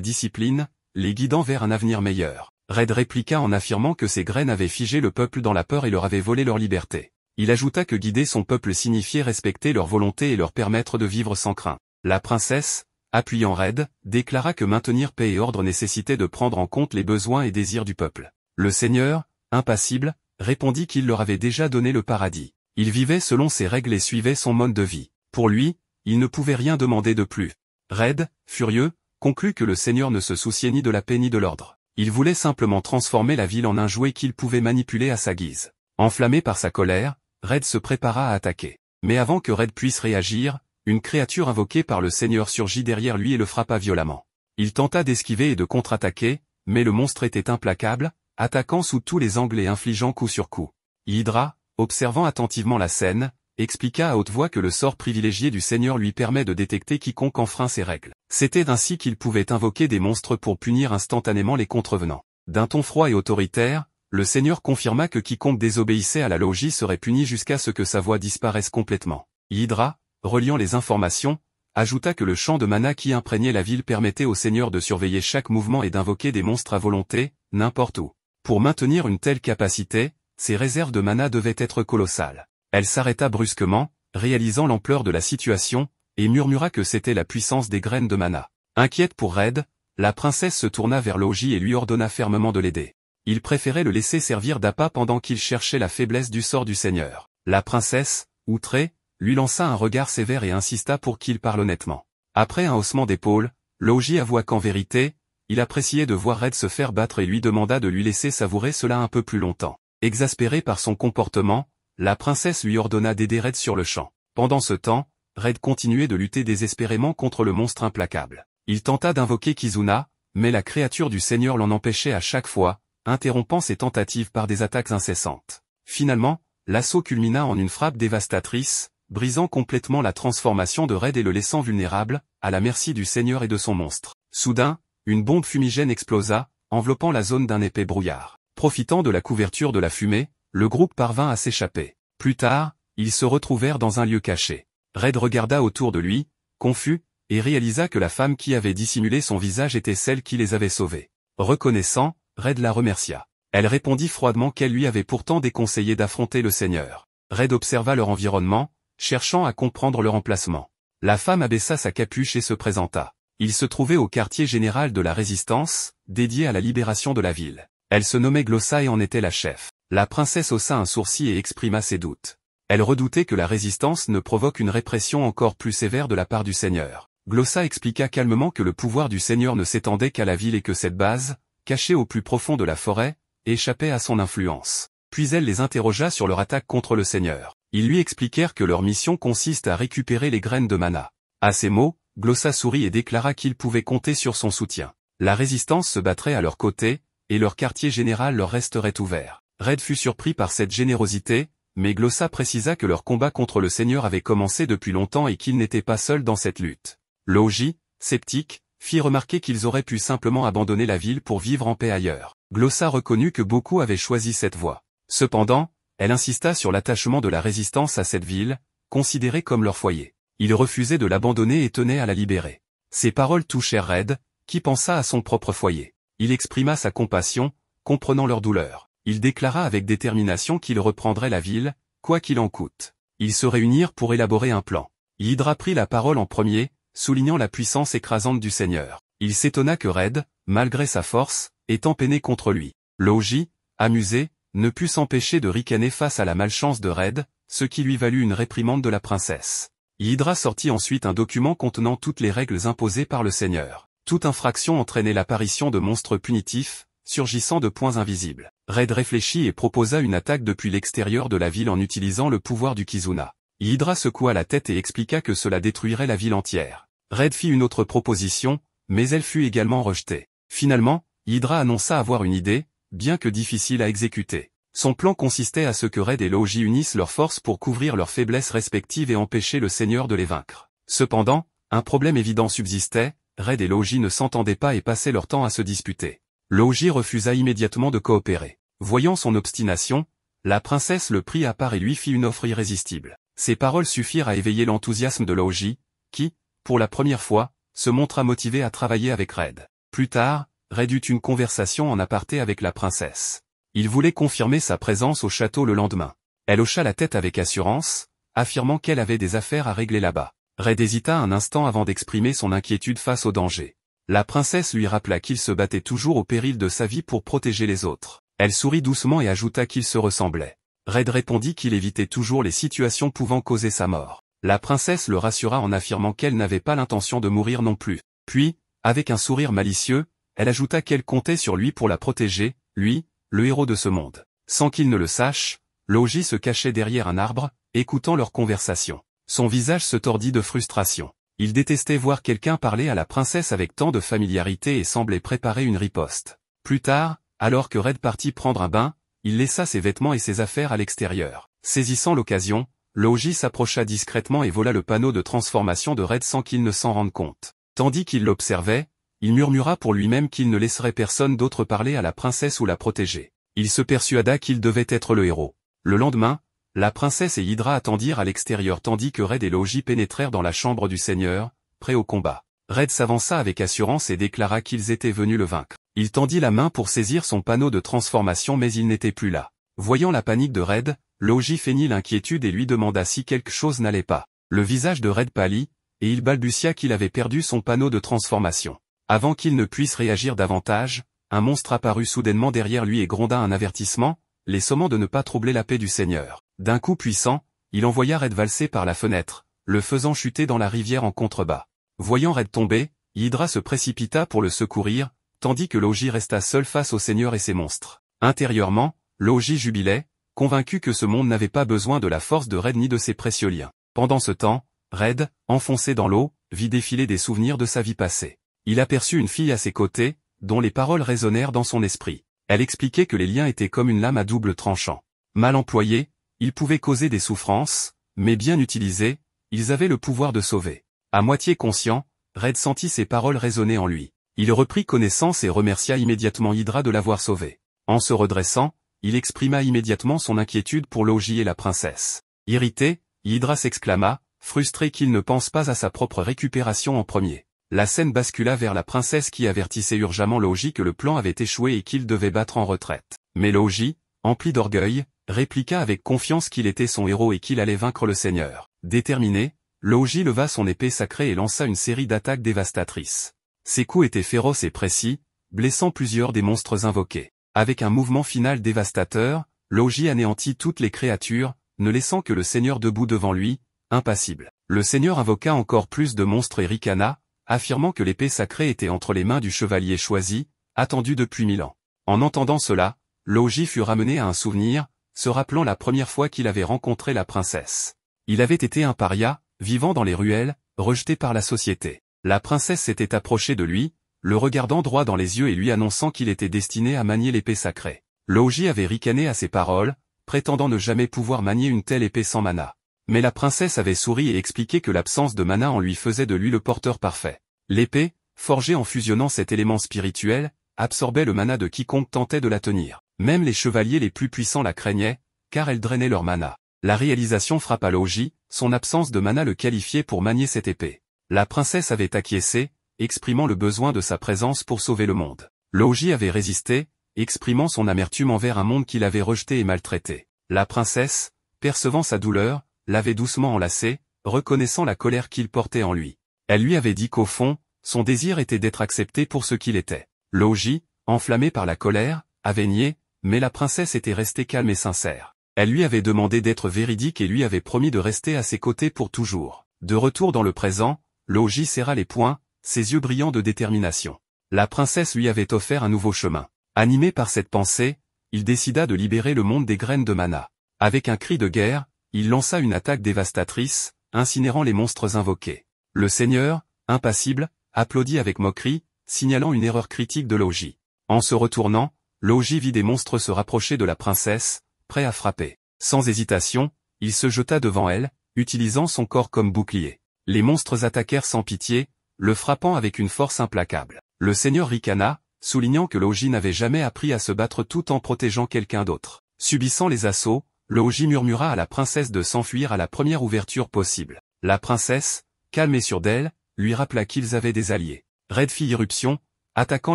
discipline, les guidant vers un avenir meilleur. Red répliqua en affirmant que ces graines avaient figé le peuple dans la peur et leur avaient volé leur liberté. Il ajouta que guider son peuple signifiait respecter leur volonté et leur permettre de vivre sans crainte. La princesse, appuyant Red, déclara que maintenir paix et ordre nécessitait de prendre en compte les besoins et désirs du peuple. Le seigneur, impassible, répondit qu'il leur avait déjà donné le paradis. Il vivait selon ses règles et suivait son mode de vie. Pour lui, il ne pouvait rien demander de plus. Red, furieux, conclut que le seigneur ne se souciait ni de la paix ni de l'ordre. Il voulait simplement transformer la ville en un jouet qu'il pouvait manipuler à sa guise. Enflammé par sa colère, Red se prépara à attaquer. Mais avant que Red puisse réagir, une créature invoquée par le seigneur surgit derrière lui et le frappa violemment. Il tenta d'esquiver et de contre-attaquer, mais le monstre était implacable, attaquant sous tous les angles et infligeant coup sur coup. Hydra, observant attentivement la scène, expliqua à haute voix que le sort privilégié du seigneur lui permet de détecter quiconque enfreint ses règles. C'était ainsi qu'il pouvait invoquer des monstres pour punir instantanément les contrevenants. D'un ton froid et autoritaire, le seigneur confirma que quiconque désobéissait à la logie serait puni jusqu'à ce que sa voix disparaisse complètement. Hydra, reliant les informations, ajouta que le champ de mana qui imprégnait la ville permettait au seigneur de surveiller chaque mouvement et d'invoquer des monstres à volonté, n'importe où. Pour maintenir une telle capacité, ses réserves de mana devaient être colossales. Elle s'arrêta brusquement, réalisant l'ampleur de la situation, et murmura que c'était la puissance des graines de mana. Inquiète pour Red, la princesse se tourna vers Logi et lui ordonna fermement de l'aider. Il préférait le laisser servir d'appât pendant qu'il cherchait la faiblesse du sort du seigneur. La princesse, outrée, lui lança un regard sévère et insista pour qu'il parle honnêtement. Après un haussement d'épaule, Logi avoua qu'en vérité, il appréciait de voir Red se faire battre et lui demanda de lui laisser savourer cela un peu plus longtemps. Exaspérée par son comportement, la princesse lui ordonna d'aider Red sur le champ. Pendant ce temps, Red continuait de lutter désespérément contre le monstre implacable. Il tenta d'invoquer Kizuna, mais la créature du seigneur l'en empêchait à chaque fois, interrompant ses tentatives par des attaques incessantes. Finalement, l'assaut culmina en une frappe dévastatrice, brisant complètement la transformation de Red et le laissant vulnérable, à la merci du seigneur et de son monstre. Soudain, une bombe fumigène explosa, enveloppant la zone d'un épais brouillard. Profitant de la couverture de la fumée, le groupe parvint à s'échapper. Plus tard, ils se retrouvèrent dans un lieu caché. Red regarda autour de lui, confus, et réalisa que la femme qui avait dissimulé son visage était celle qui les avait sauvés. Reconnaissant, Red la remercia. Elle répondit froidement qu'elle lui avait pourtant déconseillé d'affronter le seigneur. Red observa leur environnement, cherchant à comprendre leur emplacement. La femme abaissa sa capuche et se présenta. Il se trouvait au quartier général de la Résistance, dédié à la libération de la ville. Elle se nommait Glossa et en était la chef. La princesse haussa un sourcil et exprima ses doutes. Elle redoutait que la Résistance ne provoque une répression encore plus sévère de la part du seigneur. Glossa expliqua calmement que le pouvoir du seigneur ne s'étendait qu'à la ville et que cette base, cachée au plus profond de la forêt, échappait à son influence. Puis elle les interrogea sur leur attaque contre le seigneur. Ils lui expliquèrent que leur mission consiste à récupérer les graines de mana. À ces mots, Glossa sourit et déclara qu'ils pouvaient compter sur son soutien. La Résistance se battrait à leur côté, et leur quartier général leur resterait ouvert. Red fut surpris par cette générosité, mais Glossa précisa que leur combat contre le seigneur avait commencé depuis longtemps et qu'ils n'étaient pas seuls dans cette lutte. Logi, sceptique, fit remarquer qu'ils auraient pu simplement abandonner la ville pour vivre en paix ailleurs. Glossa reconnut que beaucoup avaient choisi cette voie. Cependant, elle insista sur l'attachement de la Résistance à cette ville, considérée comme leur foyer. Ils refusaient de l'abandonner et tenaient à la libérer. Ces paroles touchèrent Red, qui pensa à son propre foyer. Il exprima sa compassion, comprenant leur douleur. Il déclara avec détermination qu'il reprendrait la ville, quoi qu'il en coûte. Ils se réunirent pour élaborer un plan. Hydra prit la parole en premier, soulignant la puissance écrasante du seigneur. Il s'étonna que Red, malgré sa force, ait empeiné contre lui. Logi, amusé, ne put s'empêcher de ricaner face à la malchance de Red, ce qui lui valut une réprimande de la princesse. Hydra sortit ensuite un document contenant toutes les règles imposées par le seigneur. Toute infraction entraînait l'apparition de monstres punitifs, surgissant de points invisibles. Red réfléchit et proposa une attaque depuis l'extérieur de la ville en utilisant le pouvoir du Kizuna. Hydra secoua la tête et expliqua que cela détruirait la ville entière. Red fit une autre proposition, mais elle fut également rejetée. Finalement, Hydra annonça avoir une idée, bien que difficile à exécuter. Son plan consistait à ce que Red et Logi unissent leurs forces pour couvrir leurs faiblesses respectives et empêcher le seigneur de les vaincre. Cependant, un problème évident subsistait, Red et Logi ne s'entendaient pas et passaient leur temps à se disputer. Logi refusa immédiatement de coopérer. Voyant son obstination, La princesse le prit à part et lui fit une offre irrésistible. Ces paroles suffirent à éveiller l'enthousiasme de Laoji, qui, pour la première fois, se montra motivé à travailler avec Red. Plus tard, Red eut une conversation en aparté avec la princesse. Il voulait confirmer sa présence au château le lendemain. Elle hocha la tête avec assurance, affirmant qu'elle avait des affaires à régler là-bas. Red hésita un instant avant d'exprimer son inquiétude face au danger. La princesse lui rappela qu'il se battait toujours au péril de sa vie pour protéger les autres. Elle sourit doucement et ajouta qu'ils se ressemblaient. Red répondit qu'il évitait toujours les situations pouvant causer sa mort. La princesse le rassura en affirmant qu'elle n'avait pas l'intention de mourir non plus. Puis, avec un sourire malicieux, elle ajouta qu'elle comptait sur lui pour la protéger, lui, le héros de ce monde. Sans qu'il ne le sache, Laoji se cachait derrière un arbre, écoutant leur conversation. Son visage se tordit de frustration. Il détestait voir quelqu'un parler à la princesse avec tant de familiarité et semblait préparer une riposte. Plus tard, alors que Red partit prendre un bain, il laissa ses vêtements et ses affaires à l'extérieur. Saisissant l'occasion, Laoji s'approcha discrètement et vola le panneau de transformation de Red sans qu'il ne s'en rende compte. Tandis qu'il l'observait, il murmura pour lui-même qu'il ne laisserait personne d'autre parler à la princesse ou la protéger. Il se persuada qu'il devait être le héros. Le lendemain, la princesse et Hydra attendirent à l'extérieur tandis que Red et Laoji pénétrèrent dans la chambre du seigneur, prêts au combat. Red s'avança avec assurance et déclara qu'ils étaient venus le vaincre. Il tendit la main pour saisir son panneau de transformation mais il n'était plus là. Voyant la panique de Red, Laoji feignit l'inquiétude et lui demanda si quelque chose n'allait pas. Le visage de Red pâlit, et il balbutia qu'il avait perdu son panneau de transformation. Avant qu'il ne puisse réagir davantage, un monstre apparut soudainement derrière lui et gronda un avertissement, les sommant de ne pas troubler la paix du seigneur. D'un coup puissant, il envoya Red valser par la fenêtre, le faisant chuter dans la rivière en contrebas. Voyant Red tomber, Hydra se précipita pour le secourir, tandis que Laoji resta seul face au seigneur et ses monstres. Intérieurement, Laoji jubilait, convaincu que ce monde n'avait pas besoin de la force de Red ni de ses précieux liens. Pendant ce temps, Red, enfoncé dans l'eau, vit défiler des souvenirs de sa vie passée. Il aperçut une fille à ses côtés, dont les paroles résonnèrent dans son esprit. Elle expliquait que les liens étaient comme une lame à double tranchant. Mal employés, ils pouvaient causer des souffrances, mais bien utilisés, ils avaient le pouvoir de sauver. À moitié conscient, Red sentit ces paroles résonner en lui. Il reprit connaissance et remercia immédiatement Hydra de l'avoir sauvé. En se redressant, il exprima immédiatement son inquiétude pour Laoji et la princesse. Irrité, Hydra s'exclama, frustré qu'il ne pense pas à sa propre récupération en premier. La scène bascula vers la princesse qui avertissait urgemment Laoji que le plan avait échoué et qu'il devait battre en retraite. Mais Laoji, empli d'orgueil, répliqua avec confiance qu'il était son héros et qu'il allait vaincre le seigneur. Déterminé, Laoji leva son épée sacrée et lança une série d'attaques dévastatrices. Ses coups étaient féroces et précis, blessant plusieurs des monstres invoqués. Avec un mouvement final dévastateur, Laoji anéantit toutes les créatures, ne laissant que le seigneur debout devant lui, impassible. Le seigneur invoqua encore plus de monstres et ricana, affirmant que l'épée sacrée était entre les mains du chevalier choisi, attendu depuis 1000 ans. En entendant cela, Laoji fut ramené à un souvenir, se rappelant la première fois qu'il avait rencontré la princesse. Il avait été un paria, vivant dans les ruelles, rejeté par la société. La princesse s'était approchée de lui, le regardant droit dans les yeux et lui annonçant qu'il était destiné à manier l'épée sacrée. Laoji avait ricané à ces paroles, prétendant ne jamais pouvoir manier une telle épée sans mana. Mais la princesse avait souri et expliqué que l'absence de mana en lui faisait de lui le porteur parfait. L'épée, forgée en fusionnant cet élément spirituel, absorbait le mana de quiconque tentait de la tenir. Même les chevaliers les plus puissants la craignaient, car elle drainait leur mana. La réalisation frappa Laoji, son absence de mana le qualifiait pour manier cette épée. La princesse avait acquiescé, exprimant le besoin de sa présence pour sauver le monde. Laoji avait résisté, exprimant son amertume envers un monde qu'il avait rejeté et maltraité. La princesse, percevant sa douleur, l'avait doucement enlacé, reconnaissant la colère qu'il portait en lui. Elle lui avait dit qu'au fond, son désir était d'être accepté pour ce qu'il était. Laoji, enflammé par la colère, avait nié, mais la princesse était restée calme et sincère. Elle lui avait demandé d'être véridique et lui avait promis de rester à ses côtés pour toujours. De retour dans le présent, Laoji serra les poings, ses yeux brillants de détermination. La princesse lui avait offert un nouveau chemin. Animé par cette pensée, il décida de libérer le monde des graines de mana. Avec un cri de guerre, il lança une attaque dévastatrice, incinérant les monstres invoqués. Le seigneur, impassible, applaudit avec moquerie, signalant une erreur critique de Laoji. En se retournant, Laoji vit des monstres se rapprocher de la princesse, prêts à frapper. Sans hésitation, il se jeta devant elle, utilisant son corps comme bouclier. Les monstres attaquèrent sans pitié, le frappant avec une force implacable. Le seigneur ricana, soulignant que Laoji n'avait jamais appris à se battre tout en protégeant quelqu'un d'autre. Subissant les assauts, Louji murmura à la princesse de s'enfuir à la première ouverture possible. La princesse, calme et sûre d'elle, lui rappela qu'ils avaient des alliés. Red fit irruption, attaquant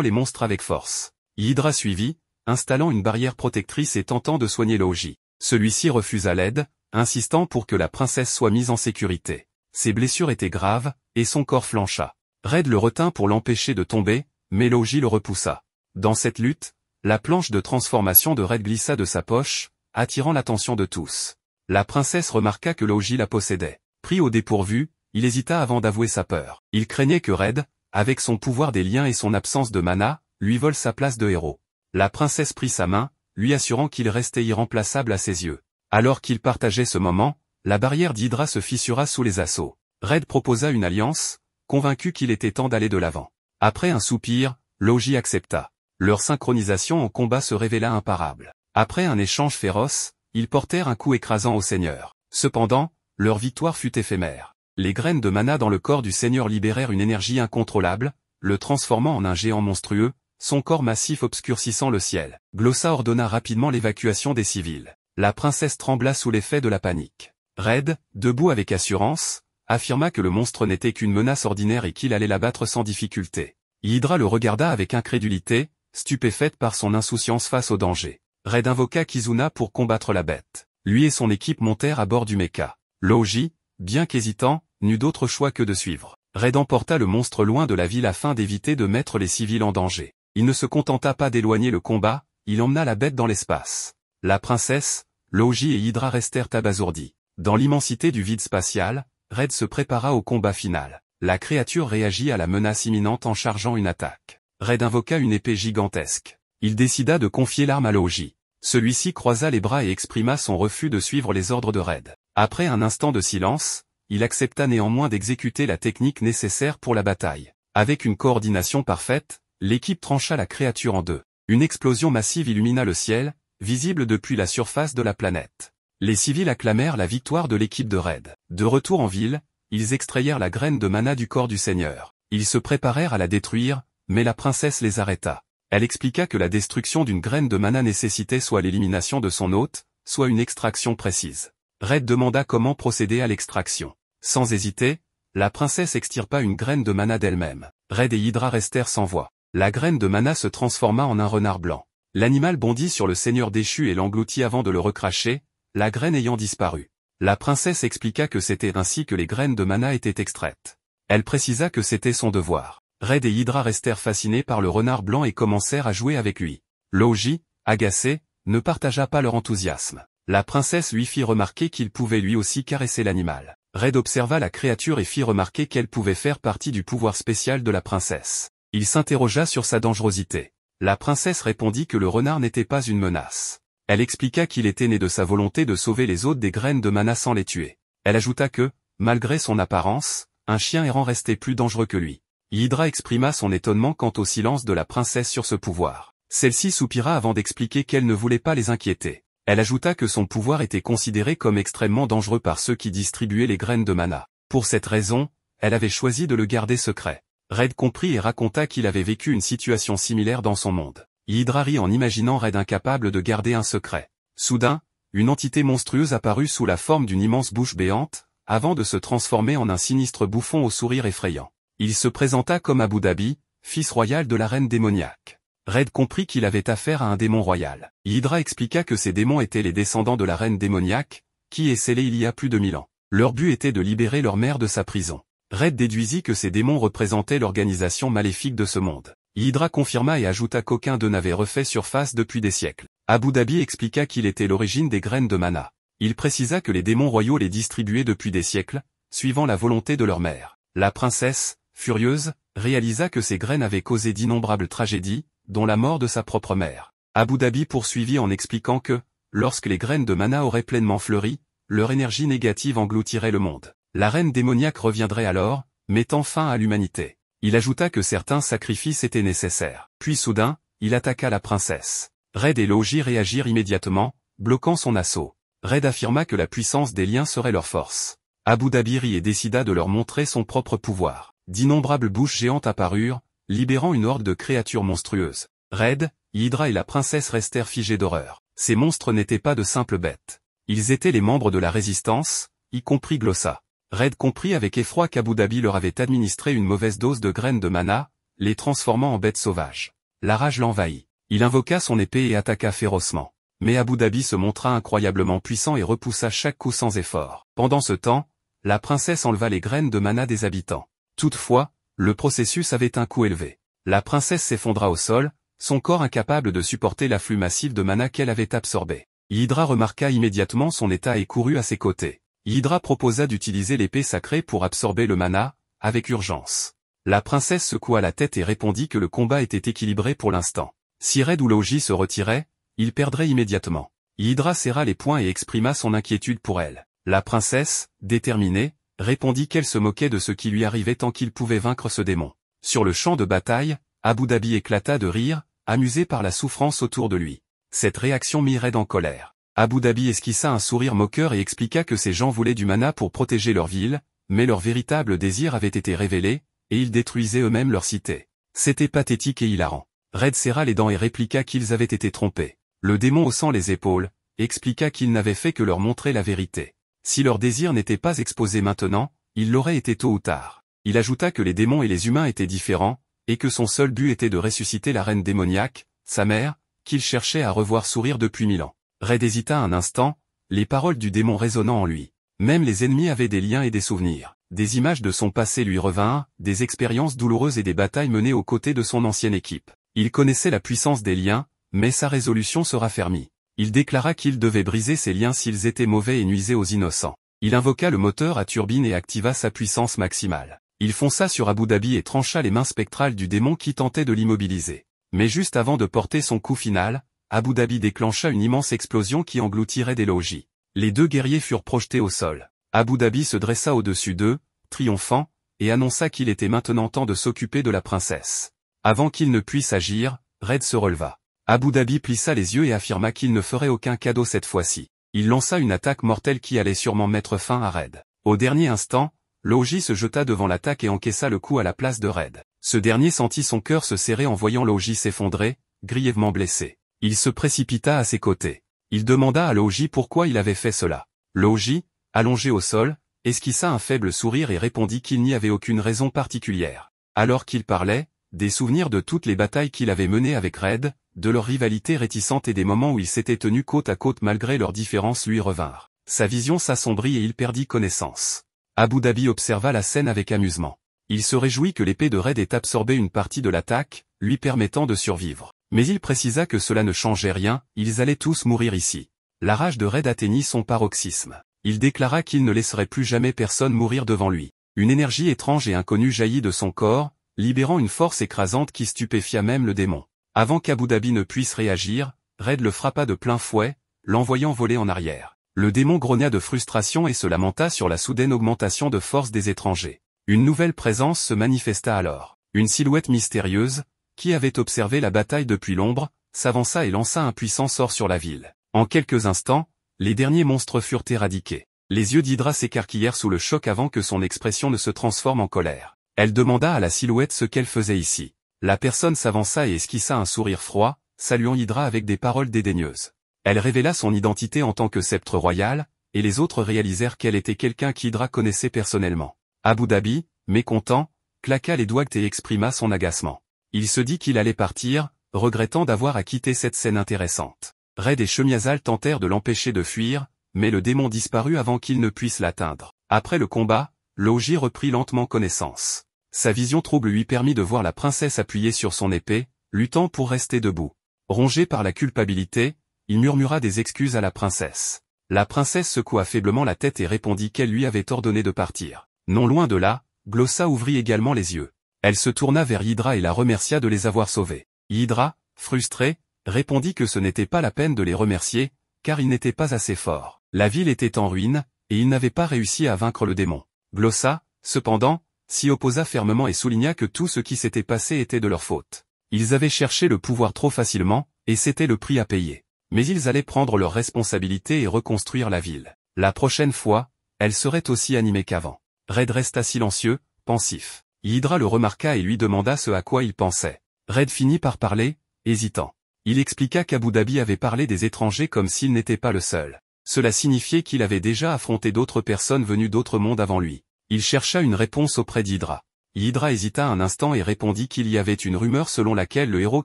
les monstres avec force. Hydra suivit, installant une barrière protectrice et tentant de soigner Louji. Celui-ci refusa l'aide, insistant pour que la princesse soit mise en sécurité. Ses blessures étaient graves, et son corps flancha. Red le retint pour l'empêcher de tomber, mais Louji le repoussa. Dans cette lutte, la planche de transformation de Red glissa de sa poche, attirant l'attention de tous. La princesse remarqua que Louji la possédait. Pris au dépourvu, il hésita avant d'avouer sa peur. Il craignait que Red, avec son pouvoir des liens et son absence de mana, lui vole sa place de héros. La princesse prit sa main, lui assurant qu'il restait irremplaçable à ses yeux. Alors qu'il partageait ce moment, la barrière d'Hydra se fissura sous les assauts. Red proposa une alliance, convaincu qu'il était temps d'aller de l'avant. Après un soupir, Louji accepta. Leur synchronisation en combat se révéla imparable. Après un échange féroce, ils portèrent un coup écrasant au seigneur. Cependant, leur victoire fut éphémère. Les graines de mana dans le corps du seigneur libérèrent une énergie incontrôlable, le transformant en un géant monstrueux, son corps massif obscurcissant le ciel. Glossa ordonna rapidement l'évacuation des civils. La princesse trembla sous l'effet de la panique. Red, debout avec assurance, affirma que le monstre n'était qu'une menace ordinaire et qu'il allait l'abattre sans difficulté. Hydra le regarda avec incrédulité, stupéfaite par son insouciance face au danger. Red invoqua Kizuna pour combattre la bête. Lui et son équipe montèrent à bord du mecha. Louji, bien qu'hésitant, n'eut d'autre choix que de suivre. Red emporta le monstre loin de la ville afin d'éviter de mettre les civils en danger. Il ne se contenta pas d'éloigner le combat, il emmena la bête dans l'espace. La princesse, Louji et Hydra restèrent abasourdis. Dans l'immensité du vide spatial, Red se prépara au combat final. La créature réagit à la menace imminente en chargeant une attaque. Red invoqua une épée gigantesque. Il décida de confier l'arme à Louji. Celui-ci croisa les bras et exprima son refus de suivre les ordres de Red. Après un instant de silence, il accepta néanmoins d'exécuter la technique nécessaire pour la bataille. Avec une coordination parfaite, l'équipe trancha la créature en deux. Une explosion massive illumina le ciel, visible depuis la surface de la planète. Les civils acclamèrent la victoire de l'équipe de Red. De retour en ville, ils extrayèrent la graine de mana du corps du seigneur. Ils se préparèrent à la détruire, mais la princesse les arrêta. Elle expliqua que la destruction d'une graine de mana nécessitait soit l'élimination de son hôte, soit une extraction précise. Red demanda comment procéder à l'extraction. Sans hésiter, la princesse extirpa une graine de mana d'elle-même. Red et Hydra restèrent sans voix. La graine de mana se transforma en un renard blanc. L'animal bondit sur le seigneur déchu et l'engloutit avant de le recracher, la graine ayant disparu. La princesse expliqua que c'était ainsi que les graines de mana étaient extraites. Elle précisa que c'était son devoir. Red et Hydra restèrent fascinés par le renard blanc et commencèrent à jouer avec lui. Louji, agacé, ne partagea pas leur enthousiasme. La princesse lui fit remarquer qu'il pouvait lui aussi caresser l'animal. Red observa la créature et fit remarquer qu'elle pouvait faire partie du pouvoir spécial de la princesse. Il s'interrogea sur sa dangerosité. La princesse répondit que le renard n'était pas une menace. Elle expliqua qu'il était né de sa volonté de sauver les hôtes des graines de mana sans les tuer. Elle ajouta que, malgré son apparence, un chien errant restait plus dangereux que lui. Hydra exprima son étonnement quant au silence de la princesse sur ce pouvoir. Celle-ci soupira avant d'expliquer qu'elle ne voulait pas les inquiéter. Elle ajouta que son pouvoir était considéré comme extrêmement dangereux par ceux qui distribuaient les graines de mana. Pour cette raison, elle avait choisi de le garder secret. Red comprit et raconta qu'il avait vécu une situation similaire dans son monde. Hydra rit en imaginant Red incapable de garder un secret. Soudain, une entité monstrueuse apparut sous la forme d'une immense bouche béante, avant de se transformer en un sinistre bouffon au sourire effrayant. Il se présenta comme Abu Dhabi, fils royal de la reine démoniaque. Red comprit qu'il avait affaire à un démon royal. Hydra expliqua que ces démons étaient les descendants de la reine démoniaque, qui est scellée il y a plus de 1000 ans. Leur but était de libérer leur mère de sa prison. Red déduisit que ces démons représentaient l'organisation maléfique de ce monde. Hydra confirma et ajouta qu'aucun d'eux n'avait refait surface depuis des siècles. Abu Dhabi expliqua qu'il était l'origine des graines de mana. Il précisa que les démons royaux les distribuaient depuis des siècles, suivant la volonté de leur mère. La princesse, furieuse, réalisa que ces graines avaient causé d'innombrables tragédies, dont la mort de sa propre mère. Abu Dhabi poursuivit en expliquant que, lorsque les graines de mana auraient pleinement fleuri, leur énergie négative engloutirait le monde. La reine démoniaque reviendrait alors, mettant fin à l'humanité. Il ajouta que certains sacrifices étaient nécessaires. Puis soudain, il attaqua la princesse. Red et Louji réagirent immédiatement, bloquant son assaut. Red affirma que la puissance des liens serait leur force. Abu Dhabi rit et décida de leur montrer son propre pouvoir. D'innombrables bouches géantes apparurent, libérant une horde de créatures monstrueuses. Red, Hydra et la princesse restèrent figés d'horreur. Ces monstres n'étaient pas de simples bêtes. Ils étaient les membres de la résistance, y compris Glossa. Red comprit avec effroi qu'Abu Dhabi leur avait administré une mauvaise dose de graines de mana, les transformant en bêtes sauvages. La rage l'envahit. Il invoqua son épée et attaqua férocement. Mais Abu Dhabi se montra incroyablement puissant et repoussa chaque coup sans effort. Pendant ce temps, la princesse enleva les graines de mana des habitants. Toutefois, le processus avait un coût élevé. La princesse s'effondra au sol, son corps incapable de supporter l'afflux massif de mana qu'elle avait absorbé. Hydra remarqua immédiatement son état et courut à ses côtés. Hydra proposa d'utiliser l'épée sacrée pour absorber le mana, avec urgence. La princesse secoua la tête et répondit que le combat était équilibré pour l'instant. Si Red ou Logi se retirait, il perdrait immédiatement. Hydra serra les poings et exprima son inquiétude pour elle. La princesse, déterminée, répondit qu'elle se moquait de ce qui lui arrivait tant qu'il pouvait vaincre ce démon. Sur le champ de bataille, Abu Dhabi éclata de rire, amusé par la souffrance autour de lui. Cette réaction mit Red en colère. Abu Dhabi esquissa un sourire moqueur et expliqua que ces gens voulaient du mana pour protéger leur ville, mais leur véritable désir avait été révélé, et ils détruisaient eux-mêmes leur cité. C'était pathétique et hilarant. Red serra les dents et répliqua qu'ils avaient été trompés. Le démon haussant les épaules, expliqua qu'il n'avait fait que leur montrer la vérité. Si leur désir n'était pas exposé maintenant, il l'aurait été tôt ou tard. Il ajouta que les démons et les humains étaient différents, et que son seul but était de ressusciter la reine démoniaque, sa mère, qu'il cherchait à revoir sourire depuis 1000 ans. Red hésita un instant, les paroles du démon résonnant en lui. Même les ennemis avaient des liens et des souvenirs. Des images de son passé lui revinrent, des expériences douloureuses et des batailles menées aux côtés de son ancienne équipe. Il connaissait la puissance des liens, mais sa résolution se raffermit. Il déclara qu'il devait briser ces liens s'ils étaient mauvais et nuisaient aux innocents. Il invoqua le moteur à turbine et activa sa puissance maximale. Il fonça sur Abu Dhabi et trancha les mains spectrales du démon qui tentait de l'immobiliser. Mais juste avant de porter son coup final, Abu Dhabi déclencha une immense explosion qui engloutirait des logis. Les deux guerriers furent projetés au sol. Abu Dhabi se dressa au-dessus d'eux, triomphant, et annonça qu'il était maintenant temps de s'occuper de la princesse. Avant qu'il ne puisse agir, Red se releva. Abu Dhabi plissa les yeux et affirma qu'il ne ferait aucun cadeau cette fois-ci. Il lança une attaque mortelle qui allait sûrement mettre fin à Red. Au dernier instant, Logi se jeta devant l'attaque et encaissa le coup à la place de Red. Ce dernier sentit son cœur se serrer en voyant Logi s'effondrer, grièvement blessé. Il se précipita à ses côtés. Il demanda à Logi pourquoi il avait fait cela. Logi, allongé au sol, esquissa un faible sourire et répondit qu'il n'y avait aucune raison particulière. Alors qu'il parlait, des souvenirs de toutes les batailles qu'il avait menées avec Red, de leur rivalité réticente et des moments où ils s'étaient tenus côte à côte malgré leurs différences lui revinrent. Sa vision s'assombrit et il perdit connaissance. Abu Dhabi observa la scène avec amusement. Il se réjouit que l'épée de Red ait absorbé une partie de l'attaque, lui permettant de survivre. Mais il précisa que cela ne changeait rien, ils allaient tous mourir ici. La rage de Red atteignit son paroxysme. Il déclara qu'il ne laisserait plus jamais personne mourir devant lui. Une énergie étrange et inconnue jaillit de son corps, libérant une force écrasante qui stupéfia même le démon. Avant qu'Abu Dhabi ne puisse réagir, Red le frappa de plein fouet, l'envoyant voler en arrière. Le démon grogna de frustration et se lamenta sur la soudaine augmentation de force des étrangers. Une nouvelle présence se manifesta alors. Une silhouette mystérieuse, qui avait observé la bataille depuis l'ombre, s'avança et lança un puissant sort sur la ville. En quelques instants, les derniers monstres furent éradiqués. Les yeux d'Hydra s'écarquillèrent sous le choc avant que son expression ne se transforme en colère. Elle demanda à la silhouette ce qu'elle faisait ici. La personne s'avança et esquissa un sourire froid, saluant Hydra avec des paroles dédaigneuses. Elle révéla son identité en tant que sceptre royal, et les autres réalisèrent qu'elle était quelqu'un qu'Hydra connaissait personnellement. Abu Dhabi, mécontent, claqua les doigts et exprima son agacement. Il se dit qu'il allait partir, regrettant d'avoir à quitter cette scène intéressante. Red et Chemiazal tentèrent de l'empêcher de fuir, mais le démon disparut avant qu'il ne puisse l'atteindre. Après le combat, Logi reprit lentement connaissance. Sa vision trouble lui permit de voir la princesse appuyée sur son épée, luttant pour rester debout. Rongé par la culpabilité, il murmura des excuses à la princesse. La princesse secoua faiblement la tête et répondit qu'elle lui avait ordonné de partir. Non loin de là, Glossa ouvrit également les yeux. Elle se tourna vers Hydra et la remercia de les avoir sauvés. Hydra, frustré, répondit que ce n'était pas la peine de les remercier, car ils n'étaient pas assez forts. La ville était en ruine, et ils n'avaient pas réussi à vaincre le démon. Glossa, cependant, s'y opposa fermement et souligna que tout ce qui s'était passé était de leur faute. Ils avaient cherché le pouvoir trop facilement, et c'était le prix à payer. Mais ils allaient prendre leurs responsabilités et reconstruire la ville. La prochaine fois, elle serait aussi animée qu'avant. Red resta silencieux, pensif. Hydra le remarqua et lui demanda ce à quoi il pensait. Red finit par parler, hésitant. Il expliqua qu'Abu Dhabi avait parlé des étrangers comme s'il n'était pas le seul. Cela signifiait qu'il avait déjà affronté d'autres personnes venues d'autres mondes avant lui. Il chercha une réponse auprès d'Hydra. Hydra hésita un instant et répondit qu'il y avait une rumeur selon laquelle le héros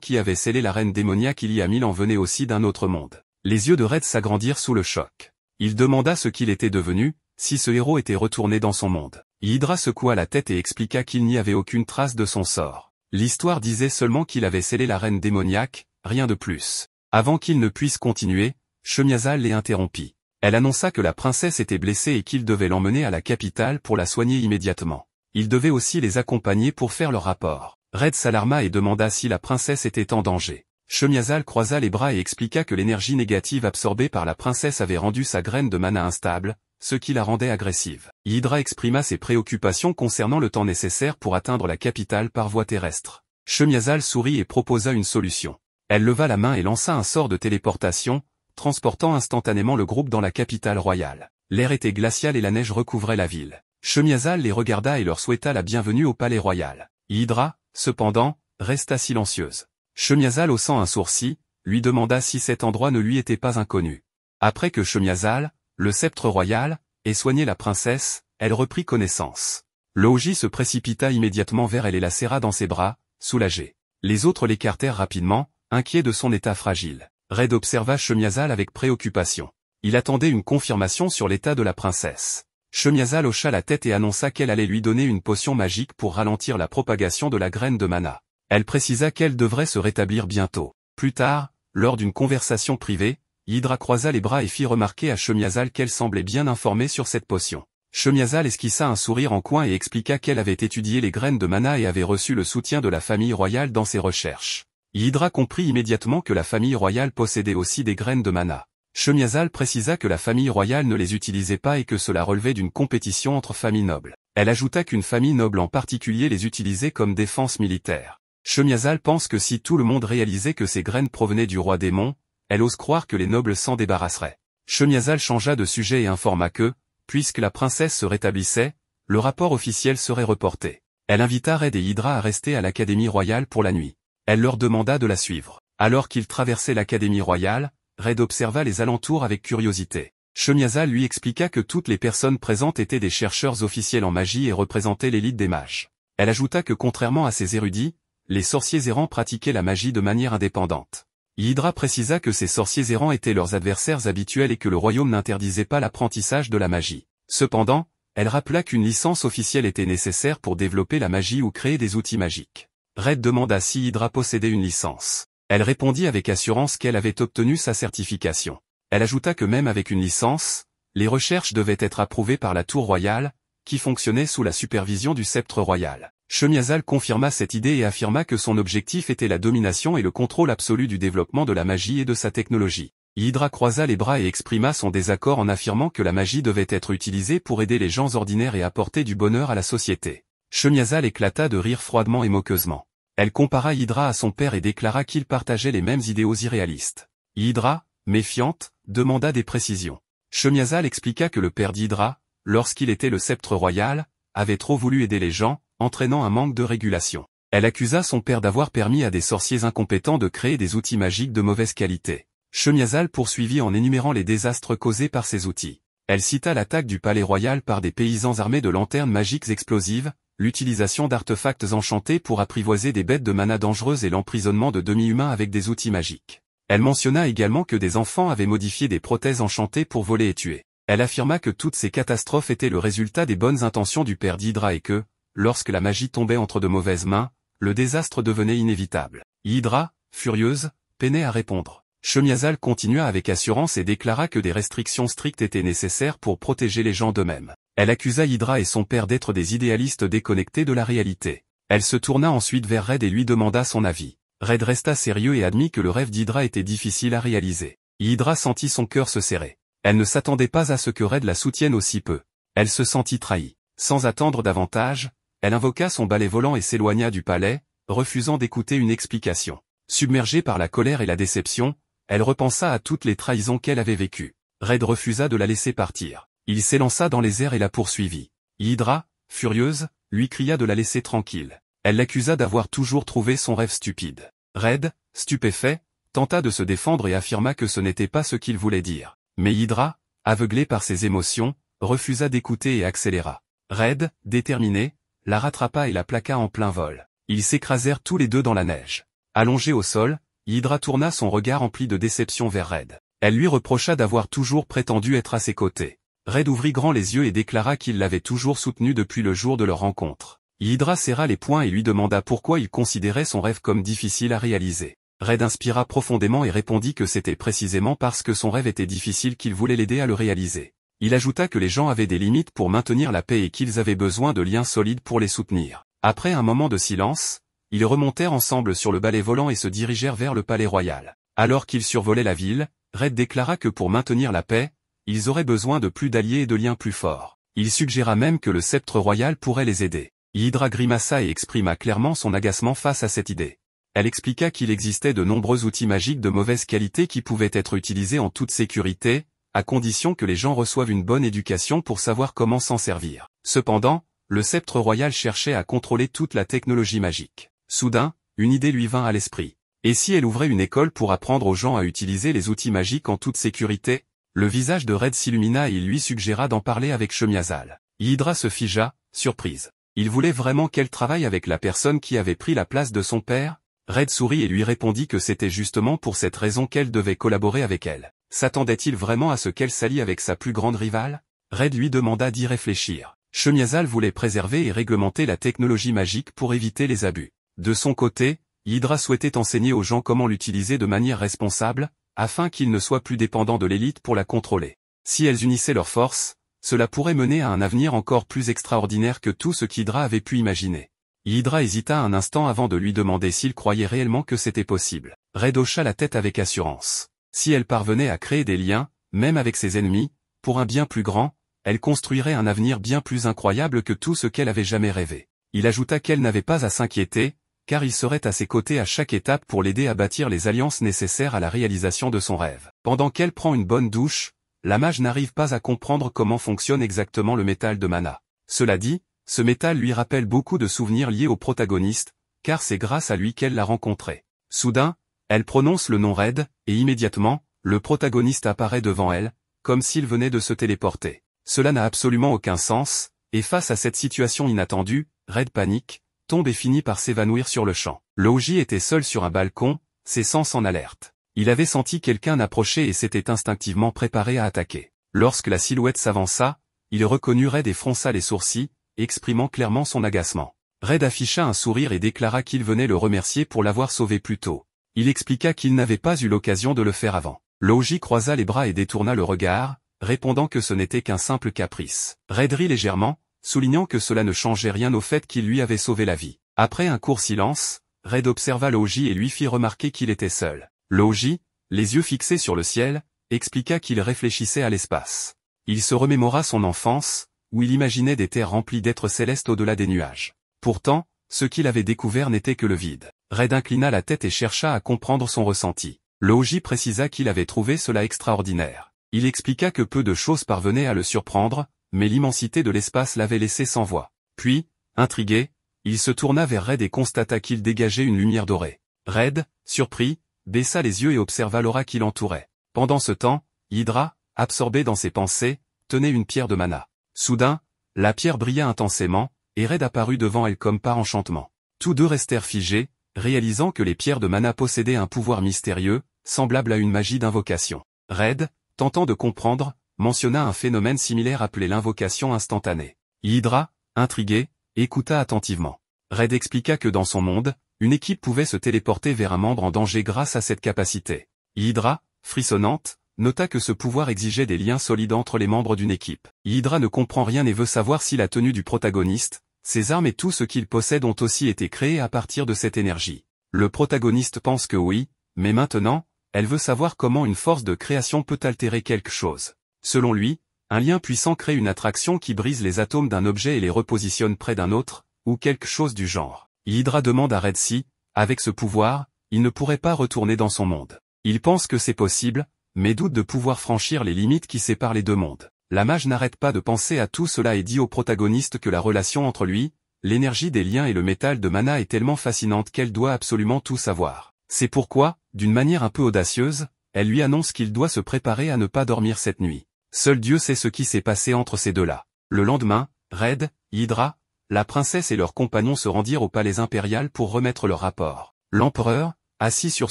qui avait scellé la reine démoniaque il y a 1000 ans venait aussi d'un autre monde. Les yeux de Red s'agrandirent sous le choc. Il demanda ce qu'il était devenu, si ce héros était retourné dans son monde. Hydra secoua la tête et expliqua qu'il n'y avait aucune trace de son sort. L'histoire disait seulement qu'il avait scellé la reine démoniaque, rien de plus. Avant qu'il ne puisse continuer, Shemiazal les interrompit. Elle annonça que la princesse était blessée et qu'il devait l'emmener à la capitale pour la soigner immédiatement. Il devait aussi les accompagner pour faire leur rapport. Red s'alarma et demanda si la princesse était en danger. Shemiazal croisa les bras et expliqua que l'énergie négative absorbée par la princesse avait rendu sa graine de mana instable, ce qui la rendait agressive. Hydra exprima ses préoccupations concernant le temps nécessaire pour atteindre la capitale par voie terrestre. Shemiazal sourit et proposa une solution. Elle leva la main et lança un sort de téléportation, transportant instantanément le groupe dans la capitale royale. L'air était glacial et la neige recouvrait la ville. Shemiazal les regarda et leur souhaita la bienvenue au palais royal. Hydra, cependant, resta silencieuse. Shemiazal haussant un sourcil, lui demanda si cet endroit ne lui était pas inconnu. Après que Shemiazal, le sceptre royal, ait soigné la princesse, elle reprit connaissance. Loji se précipita immédiatement vers elle et la serra dans ses bras, soulagée. Les autres l'écartèrent rapidement, inquiets de son état fragile. Red observa Shemiazal avec préoccupation. Il attendait une confirmation sur l'état de la princesse. Shemiazal hocha la tête et annonça qu'elle allait lui donner une potion magique pour ralentir la propagation de la graine de mana. Elle précisa qu'elle devrait se rétablir bientôt. Plus tard, lors d'une conversation privée, Hydra croisa les bras et fit remarquer à Shemiazal qu'elle semblait bien informée sur cette potion. Shemiazal esquissa un sourire en coin et expliqua qu'elle avait étudié les graines de mana et avait reçu le soutien de la famille royale dans ses recherches. Hydra comprit immédiatement que la famille royale possédait aussi des graines de mana. Shemiazal précisa que la famille royale ne les utilisait pas et que cela relevait d'une compétition entre familles nobles. Elle ajouta qu'une famille noble en particulier les utilisait comme défense militaire. Shemiazal pense que si tout le monde réalisait que ces graines provenaient du roi démon, elle ose croire que les nobles s'en débarrasseraient. Shemiazal changea de sujet et informa que, puisque la princesse se rétablissait, le rapport officiel serait reporté. Elle invita Red et Hydra à rester à l'Académie royale pour la nuit. Elle leur demanda de la suivre. Alors qu'ils traversaient l'Académie royale, Red observa les alentours avec curiosité. Shemiazal lui expliqua que toutes les personnes présentes étaient des chercheurs officiels en magie et représentaient l'élite des mages. Elle ajouta que contrairement à ces érudits, les sorciers errants pratiquaient la magie de manière indépendante. Hydra précisa que ces sorciers errants étaient leurs adversaires habituels et que le royaume n'interdisait pas l'apprentissage de la magie. Cependant, elle rappela qu'une licence officielle était nécessaire pour développer la magie ou créer des outils magiques. Red demanda si Hydra possédait une licence. Elle répondit avec assurance qu'elle avait obtenu sa certification. Elle ajouta que même avec une licence, les recherches devaient être approuvées par la tour royale, qui fonctionnait sous la supervision du sceptre royal. Shemiazal confirma cette idée et affirma que son objectif était la domination et le contrôle absolu du développement de la magie et de sa technologie. Hydra croisa les bras et exprima son désaccord en affirmant que la magie devait être utilisée pour aider les gens ordinaires et apporter du bonheur à la société. Shemiazal éclata de rire froidement et moqueusement. Elle compara Hydra à son père et déclara qu'ils partageaient les mêmes idéaux irréalistes. Hydra, méfiante, demanda des précisions. Shemiazal expliqua que le père d'Hydra, lorsqu'il était le sceptre royal, avait trop voulu aider les gens, entraînant un manque de régulation. Elle accusa son père d'avoir permis à des sorciers incompétents de créer des outils magiques de mauvaise qualité. Shemiazal poursuivit en énumérant les désastres causés par ces outils. Elle cita l'attaque du palais royal par des paysans armés de lanternes magiques explosives, l'utilisation d'artefacts enchantés pour apprivoiser des bêtes de mana dangereuses et l'emprisonnement de demi-humains avec des outils magiques. Elle mentionna également que des enfants avaient modifié des prothèses enchantées pour voler et tuer. Elle affirma que toutes ces catastrophes étaient le résultat des bonnes intentions du père d'Hydra et que, lorsque la magie tombait entre de mauvaises mains, le désastre devenait inévitable. Hydra, furieuse, peinait à répondre. Shemiazal continua avec assurance et déclara que des restrictions strictes étaient nécessaires pour protéger les gens d'eux-mêmes. Elle accusa Hydra et son père d'être des idéalistes déconnectés de la réalité. Elle se tourna ensuite vers Red et lui demanda son avis. Red resta sérieux et admit que le rêve d'Hydra était difficile à réaliser. Hydra sentit son cœur se serrer. Elle ne s'attendait pas à ce que Red la soutienne aussi peu. Elle se sentit trahie. Sans attendre davantage, elle invoqua son balai volant et s'éloigna du palais, refusant d'écouter une explication. Submergée par la colère et la déception, elle repensa à toutes les trahisons qu'elle avait vécues. Red refusa de la laisser partir. Il s'élança dans les airs et la poursuivit. Hydra, furieuse, lui cria de la laisser tranquille. Elle l'accusa d'avoir toujours trouvé son rêve stupide. Red, stupéfait, tenta de se défendre et affirma que ce n'était pas ce qu'il voulait dire. Mais Hydra, aveuglé par ses émotions, refusa d'écouter et accéléra. Red, déterminé, la rattrapa et la plaqua en plein vol. Ils s'écrasèrent tous les deux dans la neige. Allongé au sol, Hydra tourna son regard empli de déception vers Red. Elle lui reprocha d'avoir toujours prétendu être à ses côtés. Red ouvrit grand les yeux et déclara qu'il l'avait toujours soutenu depuis le jour de leur rencontre. Hydra serra les poings et lui demanda pourquoi il considérait son rêve comme difficile à réaliser. Red inspira profondément et répondit que c'était précisément parce que son rêve était difficile qu'il voulait l'aider à le réaliser. Il ajouta que les gens avaient des limites pour maintenir la paix et qu'ils avaient besoin de liens solides pour les soutenir. Après un moment de silence, ils remontèrent ensemble sur le balai volant et se dirigèrent vers le palais royal. Alors qu'ils survolaient la ville, Red déclara que pour maintenir la paix, ils auraient besoin de plus d'alliés et de liens plus forts. Il suggéra même que le sceptre royal pourrait les aider. Hydra grimaça et exprima clairement son agacement face à cette idée. Elle expliqua qu'il existait de nombreux outils magiques de mauvaise qualité qui pouvaient être utilisés en toute sécurité, à condition que les gens reçoivent une bonne éducation pour savoir comment s'en servir. Cependant, le sceptre royal cherchait à contrôler toute la technologie magique. Soudain, une idée lui vint à l'esprit. Et si elle ouvrait une école pour apprendre aux gens à utiliser les outils magiques en toute sécurité? Le visage de Red s'illumina et il lui suggéra d'en parler avec Shemiazal. Hydra se figea, surprise. Il voulait vraiment qu'elle travaille avec la personne qui avait pris la place de son père? Red sourit et lui répondit que c'était justement pour cette raison qu'elle devait collaborer avec elle. S'attendait-il vraiment à ce qu'elle s'allie avec sa plus grande rivale? Red lui demanda d'y réfléchir. Shemiazal voulait préserver et réglementer la technologie magique pour éviter les abus. De son côté, Hydra souhaitait enseigner aux gens comment l'utiliser de manière responsable, afin qu'ils ne soient plus dépendants de l'élite pour la contrôler. Si elles unissaient leurs forces, cela pourrait mener à un avenir encore plus extraordinaire que tout ce qu'Hydra avait pu imaginer. Hydra hésita un instant avant de lui demander s'il croyait réellement que c'était possible. Red hocha la tête avec assurance. Si elle parvenait à créer des liens, même avec ses ennemis, pour un bien plus grand, elle construirait un avenir bien plus incroyable que tout ce qu'elle avait jamais rêvé. Il ajouta qu'elle n'avait pas à s'inquiéter, car il serait à ses côtés à chaque étape pour l'aider à bâtir les alliances nécessaires à la réalisation de son rêve. Pendant qu'elle prend une bonne douche, la mage n'arrive pas à comprendre comment fonctionne exactement le métal de mana. Cela dit, ce métal lui rappelle beaucoup de souvenirs liés au protagoniste, car c'est grâce à lui qu'elle l'a rencontré. Soudain, elle prononce le nom Red, et immédiatement, le protagoniste apparaît devant elle, comme s'il venait de se téléporter. Cela n'a absolument aucun sens, et face à cette situation inattendue, Red panique, tombe et finit par s'évanouir sur le champ. Logi était seul sur un balcon, ses sens en alerte. Il avait senti quelqu'un approcher et s'était instinctivement préparé à attaquer. Lorsque la silhouette s'avança, il reconnut Red et fronça les sourcils, exprimant clairement son agacement. Red afficha un sourire et déclara qu'il venait le remercier pour l'avoir sauvé plus tôt. Il expliqua qu'il n'avait pas eu l'occasion de le faire avant. Logi croisa les bras et détourna le regard, répondant que ce n'était qu'un simple caprice. Red rit légèrement, soulignant que cela ne changeait rien au fait qu'il lui avait sauvé la vie. Après un court silence, Red observa Logi et lui fit remarquer qu'il était seul. Logi, les yeux fixés sur le ciel, expliqua qu'il réfléchissait à l'espace. Il se remémora son enfance, où il imaginait des terres remplies d'êtres célestes au-delà des nuages. Pourtant, ce qu'il avait découvert n'était que le vide. Red inclina la tête et chercha à comprendre son ressenti. Logi précisa qu'il avait trouvé cela extraordinaire. Il expliqua que peu de choses parvenaient à le surprendre, mais l'immensité de l'espace l'avait laissé sans voix. Puis, intrigué, il se tourna vers Red et constata qu'il dégageait une lumière dorée. Red, surpris, baissa les yeux et observa l'aura qui l'entourait. Pendant ce temps, Hydra, absorbée dans ses pensées, tenait une pierre de mana. Soudain, la pierre brilla intensément, et Red apparut devant elle comme par enchantement. Tous deux restèrent figés, réalisant que les pierres de mana possédaient un pouvoir mystérieux, semblable à une magie d'invocation. Red, tentant de comprendre, mentionna un phénomène similaire appelé l'invocation instantanée. Hydra, intrigué, écouta attentivement. Red expliqua que dans son monde, une équipe pouvait se téléporter vers un membre en danger grâce à cette capacité. Hydra, frissonnante, nota que ce pouvoir exigeait des liens solides entre les membres d'une équipe. Hydra ne comprend rien et veut savoir si la tenue du protagoniste, ses armes et tout ce qu'il possède ont aussi été créés à partir de cette énergie. Le protagoniste pense que oui, mais maintenant, elle veut savoir comment une force de création peut altérer quelque chose. Selon lui, un lien puissant crée une attraction qui brise les atomes d'un objet et les repositionne près d'un autre, ou quelque chose du genre. Hydra demande à Red si, avec ce pouvoir, il ne pourrait pas retourner dans son monde. Il pense que c'est possible, mais doute de pouvoir franchir les limites qui séparent les deux mondes. La mage n'arrête pas de penser à tout cela et dit au protagoniste que la relation entre lui, l'énergie des liens et le métal de mana est tellement fascinante qu'elle doit absolument tout savoir. C'est pourquoi, D'une manière un peu audacieuse, elle lui annonce qu'il doit se préparer à ne pas dormir cette nuit. Seul Dieu sait ce qui s'est passé entre ces deux-là. Le lendemain, Red, Hydra, la princesse et leurs compagnons se rendirent au palais impérial pour remettre leur rapport. L'empereur, assis sur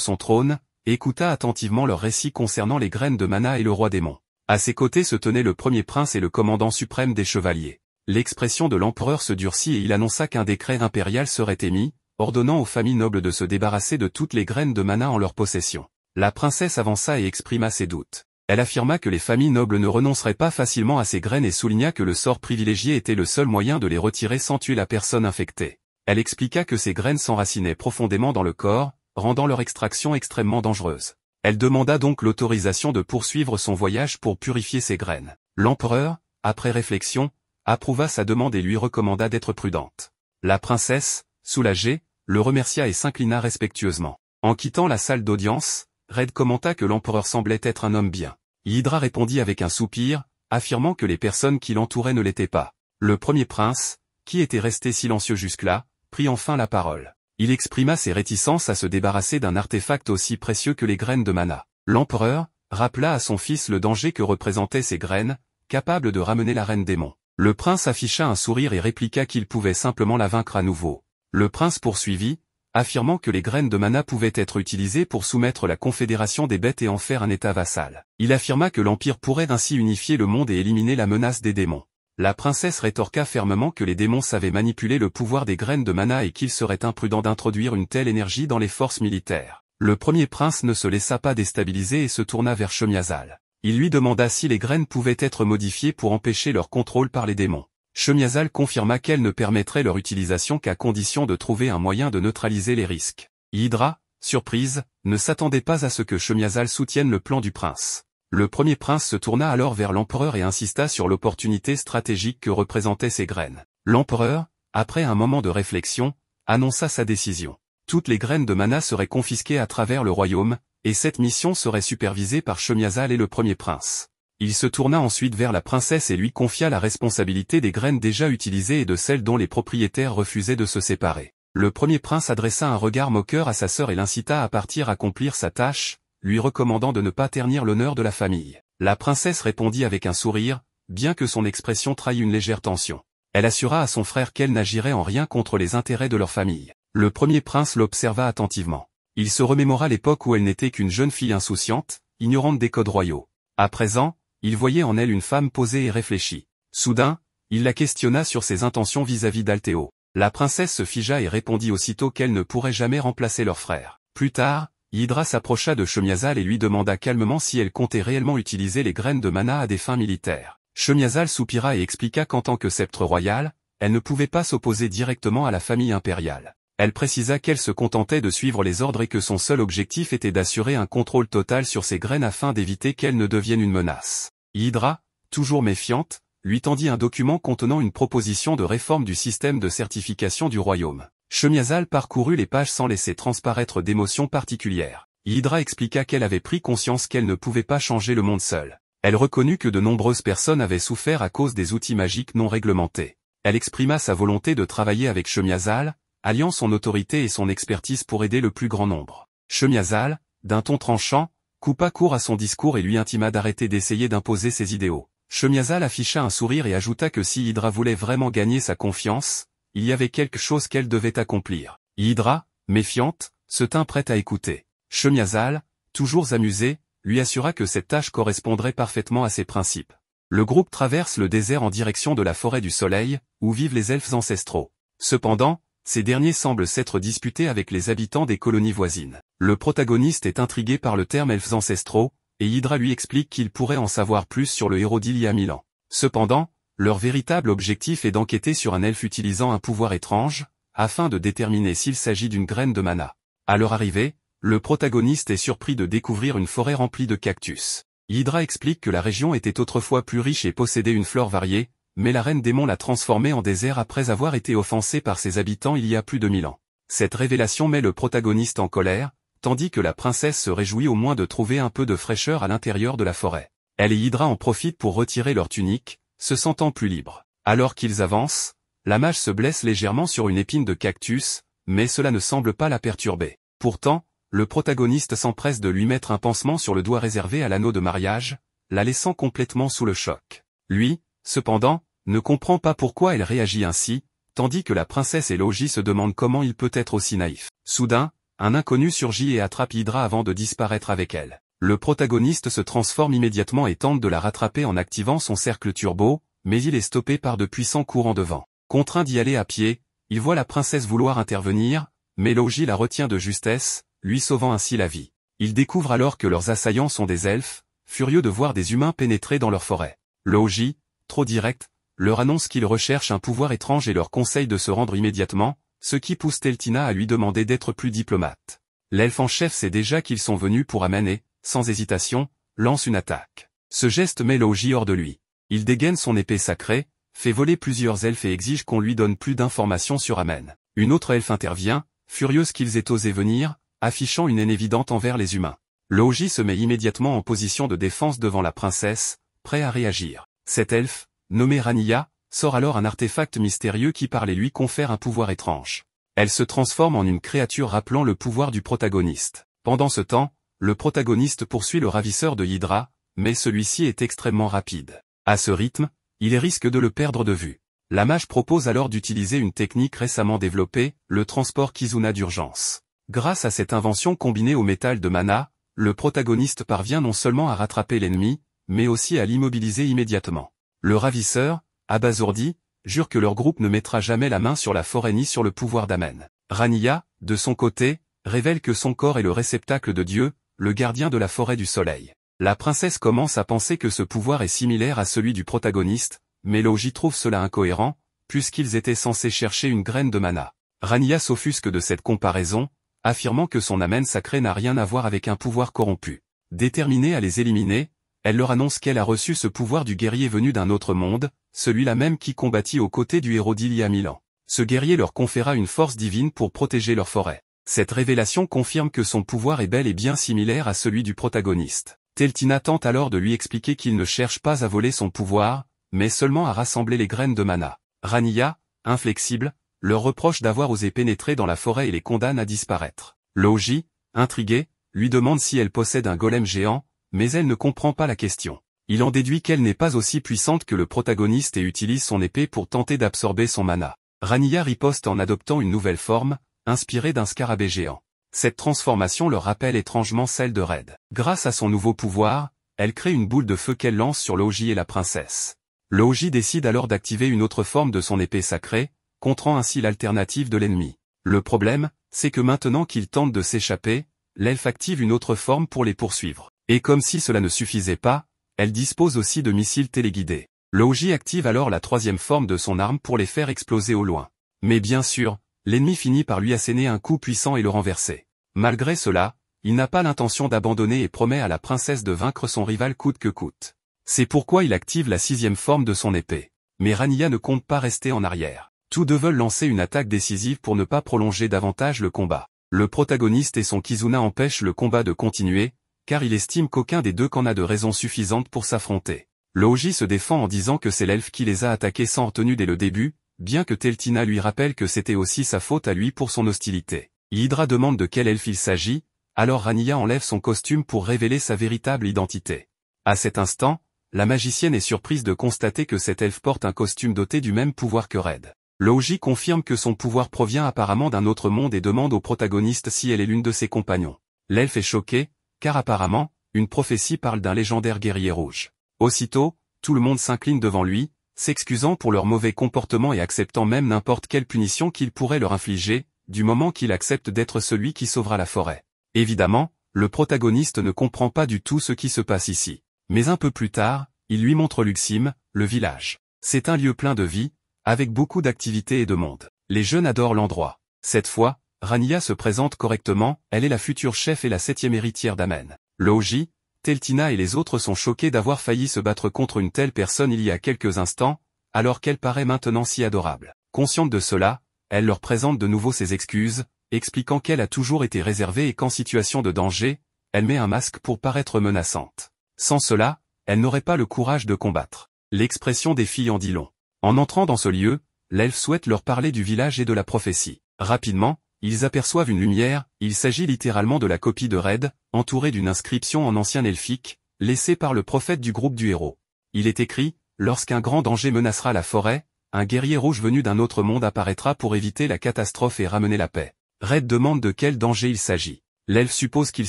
son trône, écouta attentivement leur récit concernant les graines de mana et le roi démon. À ses côtés se tenaient le premier prince et le commandant suprême des chevaliers. L'expression de l'empereur se durcit et il annonça qu'un décret impérial serait émis, ordonnant aux familles nobles de se débarrasser de toutes les graines de mana en leur possession. La princesse avança et exprima ses doutes. Elle affirma que les familles nobles ne renonceraient pas facilement à ces graines et souligna que le sort privilégié était le seul moyen de les retirer sans tuer la personne infectée. Elle expliqua que ces graines s'enracinaient profondément dans le corps, rendant leur extraction extrêmement dangereuse. Elle demanda donc l'autorisation de poursuivre son voyage pour purifier ces graines. L'empereur, après réflexion, approuva sa demande et lui recommanda d'être prudente. La princesse, soulagée, le remercia et s'inclina respectueusement. En quittant la salle d'audience, Red commenta que l'empereur semblait être un homme bien. Hydra répondit avec un soupir, affirmant que les personnes qui l'entouraient ne l'étaient pas. Le premier prince, qui était resté silencieux jusque-là, prit enfin la parole. Il exprima ses réticences à se débarrasser d'un artefact aussi précieux que les graines de mana. L'empereur rappela à son fils le danger que représentaient ces graines, capables de ramener la reine démon. Le prince afficha un sourire et répliqua qu'il pouvait simplement la vaincre à nouveau. Le prince poursuivit, affirmant que les graines de mana pouvaient être utilisées pour soumettre la confédération des bêtes et en faire un état vassal. Il affirma que l'Empire pourrait ainsi unifier le monde et éliminer la menace des démons. La princesse rétorqua fermement que les démons savaient manipuler le pouvoir des graines de mana et qu'il serait imprudent d'introduire une telle énergie dans les forces militaires. Le premier prince ne se laissa pas déstabiliser et se tourna vers Shemiazal. Il lui demanda si les graines pouvaient être modifiées pour empêcher leur contrôle par les démons. Shemiazal confirma qu'elle ne permettrait leur utilisation qu'à condition de trouver un moyen de neutraliser les risques. Hydra, surprise, ne s'attendait pas à ce que Shemiazal soutienne le plan du prince. Le premier prince se tourna alors vers l'empereur et insista sur l'opportunité stratégique que représentaient ces graines. L'empereur, après un moment de réflexion, annonça sa décision. Toutes les graines de mana seraient confisquées à travers le royaume, et cette mission serait supervisée par Shemiazal et le premier prince. Il se tourna ensuite vers la princesse et lui confia la responsabilité des graines déjà utilisées et de celles dont les propriétaires refusaient de se séparer. Le premier prince adressa un regard moqueur à sa sœur et l'incita à partir accomplir sa tâche, lui recommandant de ne pas ternir l'honneur de la famille. La princesse répondit avec un sourire, bien que son expression trahît une légère tension. Elle assura à son frère qu'elle n'agirait en rien contre les intérêts de leur famille. Le premier prince l'observa attentivement. Il se remémora l'époque où elle n'était qu'une jeune fille insouciante, ignorante des codes royaux. À présent, il voyait en elle une femme posée et réfléchie. Soudain, il la questionna sur ses intentions vis-à-vis d'Altéo. La princesse se figea et répondit aussitôt qu'elle ne pourrait jamais remplacer leur frère. Plus tard, Hydra s'approcha de Shemiazal et lui demanda calmement si elle comptait réellement utiliser les graines de mana à des fins militaires. Shemiazal soupira et expliqua qu'en tant que sceptre royal, elle ne pouvait pas s'opposer directement à la famille impériale. Elle précisa qu'elle se contentait de suivre les ordres et que son seul objectif était d'assurer un contrôle total sur ces graines afin d'éviter qu'elles ne deviennent une menace. Hydra, toujours méfiante, lui tendit un document contenant une proposition de réforme du système de certification du royaume. Shemiazal parcourut les pages sans laisser transparaître d'émotion particulière. Hydra expliqua qu'elle avait pris conscience qu'elle ne pouvait pas changer le monde seule. Elle reconnut que de nombreuses personnes avaient souffert à cause des outils magiques non réglementés. Elle exprima sa volonté de travailler avec Shemiazal, alliant son autorité et son expertise pour aider le plus grand nombre. Shemiazal, d'un ton tranchant, coupa court à son discours et lui intima d'arrêter d'essayer d'imposer ses idéaux. Shemiazal afficha un sourire et ajouta que si Hydra voulait vraiment gagner sa confiance, il y avait quelque chose qu'elle devait accomplir. Hydra, méfiante, se tint prête à écouter. Shemiazal, toujours amusé, lui assura que cette tâche correspondrait parfaitement à ses principes. Le groupe traverse le désert en direction de la forêt du soleil, où vivent les elfes ancestraux. Cependant, ces derniers semblent s'être disputés avec les habitants des colonies voisines. Le protagoniste est intrigué par le terme elfes ancestraux, et Hydra lui explique qu'il pourrait en savoir plus sur le héros d'il y a 1000 ans. Cependant, leur véritable objectif est d'enquêter sur un elfe utilisant un pouvoir étrange, afin de déterminer s'il s'agit d'une graine de mana. À leur arrivée, le protagoniste est surpris de découvrir une forêt remplie de cactus. Hydra explique que la région était autrefois plus riche et possédait une flore variée, mais la reine démon l'a transformée en désert après avoir été offensée par ses habitants il y a plus de 1000 ans. Cette révélation met le protagoniste en colère, tandis que la princesse se réjouit au moins de trouver un peu de fraîcheur à l'intérieur de la forêt. Elle et Hydra en profitent pour retirer leur tunique, se sentant plus libres. Alors qu'ils avancent, la mage se blesse légèrement sur une épine de cactus, mais cela ne semble pas la perturber. Pourtant, le protagoniste s'empresse de lui mettre un pansement sur le doigt réservé à l'anneau de mariage, la laissant complètement sous le choc. Lui, cependant, ne comprend pas pourquoi elle réagit ainsi, tandis que la princesse et Logi se demandent comment il peut être aussi naïf. Soudain, un inconnu surgit et attrape Hydra avant de disparaître avec elle. Le protagoniste se transforme immédiatement et tente de la rattraper en activant son cercle turbo, mais il est stoppé par de puissants courants de vent. Contraint d'y aller à pied, il voit la princesse vouloir intervenir, mais Logi la retient de justesse, lui sauvant ainsi la vie. Il découvre alors que leurs assaillants sont des elfes, furieux de voir des humains pénétrer dans leur forêt. Logi, trop direct, leur annonce qu'il recherche un pouvoir étrange et leur conseille de se rendre immédiatement, ce qui pousse Teltina à lui demander d'être plus diplomate. L'elfe en chef sait déjà qu'ils sont venus pour Amen et, sans hésitation, lance une attaque. Ce geste met Logi hors de lui. Il dégaine son épée sacrée, fait voler plusieurs elfes et exige qu'on lui donne plus d'informations sur Amen. Une autre elfe intervient, furieuse qu'ils aient osé venir, affichant une haine évidente envers les humains. Logi se met immédiatement en position de défense devant la princesse, prêt à réagir. Cet elfe, nommé Rania, sort alors un artefact mystérieux qui parle et lui confère un pouvoir étrange. Elle se transforme en une créature rappelant le pouvoir du protagoniste. Pendant ce temps, le protagoniste poursuit le ravisseur de Hydra, mais celui-ci est extrêmement rapide. À ce rythme, il risque de le perdre de vue. La mage propose alors d'utiliser une technique récemment développée, le transport Kizuna d'urgence. Grâce à cette invention combinée au métal de mana, le protagoniste parvient non seulement à rattraper l'ennemi, mais aussi à l'immobiliser immédiatement. Le ravisseur, abasourdi, jure que leur groupe ne mettra jamais la main sur la forêt ni sur le pouvoir d'Amen. Rania, de son côté, révèle que son corps est le réceptacle de Dieu, le gardien de la forêt du soleil. La princesse commence à penser que ce pouvoir est similaire à celui du protagoniste, mais Logi trouve cela incohérent, puisqu'ils étaient censés chercher une graine de mana. Rania s'offusque de cette comparaison, affirmant que son Amen sacré n'a rien à voir avec un pouvoir corrompu. Déterminée à les éliminer, elle leur annonce qu'elle a reçu ce pouvoir du guerrier venu d'un autre monde, celui-là même qui combattit aux côtés du héros d'il y a 1000 ans. Ce guerrier leur conféra une force divine pour protéger leur forêt. Cette révélation confirme que son pouvoir est bel et bien similaire à celui du protagoniste. Teltina tente alors de lui expliquer qu'il ne cherche pas à voler son pouvoir, mais seulement à rassembler les graines de mana. Rania, inflexible, leur reproche d'avoir osé pénétrer dans la forêt et les condamne à disparaître. Logi, intriguée, lui demande si elle possède un golem géant, mais elle ne comprend pas la question. Il en déduit qu'elle n'est pas aussi puissante que le protagoniste et utilise son épée pour tenter d'absorber son mana. Rania riposte en adoptant une nouvelle forme, inspirée d'un scarabée géant. Cette transformation leur rappelle étrangement celle de Red. Grâce à son nouveau pouvoir, elle crée une boule de feu qu'elle lance sur Logi et la princesse. Logi décide alors d'activer une autre forme de son épée sacrée, contrant ainsi l'alternative de l'ennemi. Le problème, c'est que maintenant qu'ils tentent de s'échapper, l'elfe active une autre forme pour les poursuivre. Et comme si cela ne suffisait pas, elle dispose aussi de missiles téléguidés. Logi active alors la troisième forme de son arme pour les faire exploser au loin. Mais bien sûr, l'ennemi finit par lui asséner un coup puissant et le renverser. Malgré cela, il n'a pas l'intention d'abandonner et promet à la princesse de vaincre son rival coûte que coûte. C'est pourquoi il active la sixième forme de son épée. Mais Rania ne compte pas rester en arrière. Tous deux veulent lancer une attaque décisive pour ne pas prolonger davantage le combat. Le protagoniste et son Kizuna empêchent le combat de continuer, car il estime qu'aucun des deux qu'en a de raisons suffisantes pour s'affronter. Logi se défend en disant que c'est l'elfe qui les a attaqués sans retenue dès le début, bien que Teltina lui rappelle que c'était aussi sa faute à lui pour son hostilité. Hydra demande de quel elfe il s'agit, alors Rania enlève son costume pour révéler sa véritable identité. À cet instant, la magicienne est surprise de constater que cet elfe porte un costume doté du même pouvoir que Red. Logi confirme que son pouvoir provient apparemment d'un autre monde et demande au protagoniste si elle est l'une de ses compagnons. L'elfe est choqué, car apparemment, une prophétie parle d'un légendaire guerrier rouge. Aussitôt, tout le monde s'incline devant lui, s'excusant pour leur mauvais comportement et acceptant même n'importe quelle punition qu'il pourrait leur infliger, du moment qu'il accepte d'être celui qui sauvera la forêt. Évidemment, le protagoniste ne comprend pas du tout ce qui se passe ici. Mais un peu plus tard, il lui montre Luxim, le village. C'est un lieu plein de vie, avec beaucoup d'activités et de monde. Les jeunes adorent l'endroit. Cette fois, Rania se présente correctement, elle est la future chef et la 7e héritière d'Amen. Logi, Teltina et les autres sont choqués d'avoir failli se battre contre une telle personne il y a quelques instants, alors qu'elle paraît maintenant si adorable. Consciente de cela, elle leur présente de nouveau ses excuses, expliquant qu'elle a toujours été réservée et qu'en situation de danger, elle met un masque pour paraître menaçante. Sans cela, elle n'aurait pas le courage de combattre. L'expression des filles en dit long. En entrant dans ce lieu, l'elfe souhaite leur parler du village et de la prophétie. Rapidement, Ils aperçoivent une lumière, il s'agit littéralement de la copie de Red, entourée d'une inscription en ancien elfique, laissée par le prophète du groupe du héros. Il est écrit, lorsqu'un grand danger menacera la forêt, un guerrier rouge venu d'un autre monde apparaîtra pour éviter la catastrophe et ramener la paix. Red demande de quel danger il s'agit. L'elfe suppose qu'il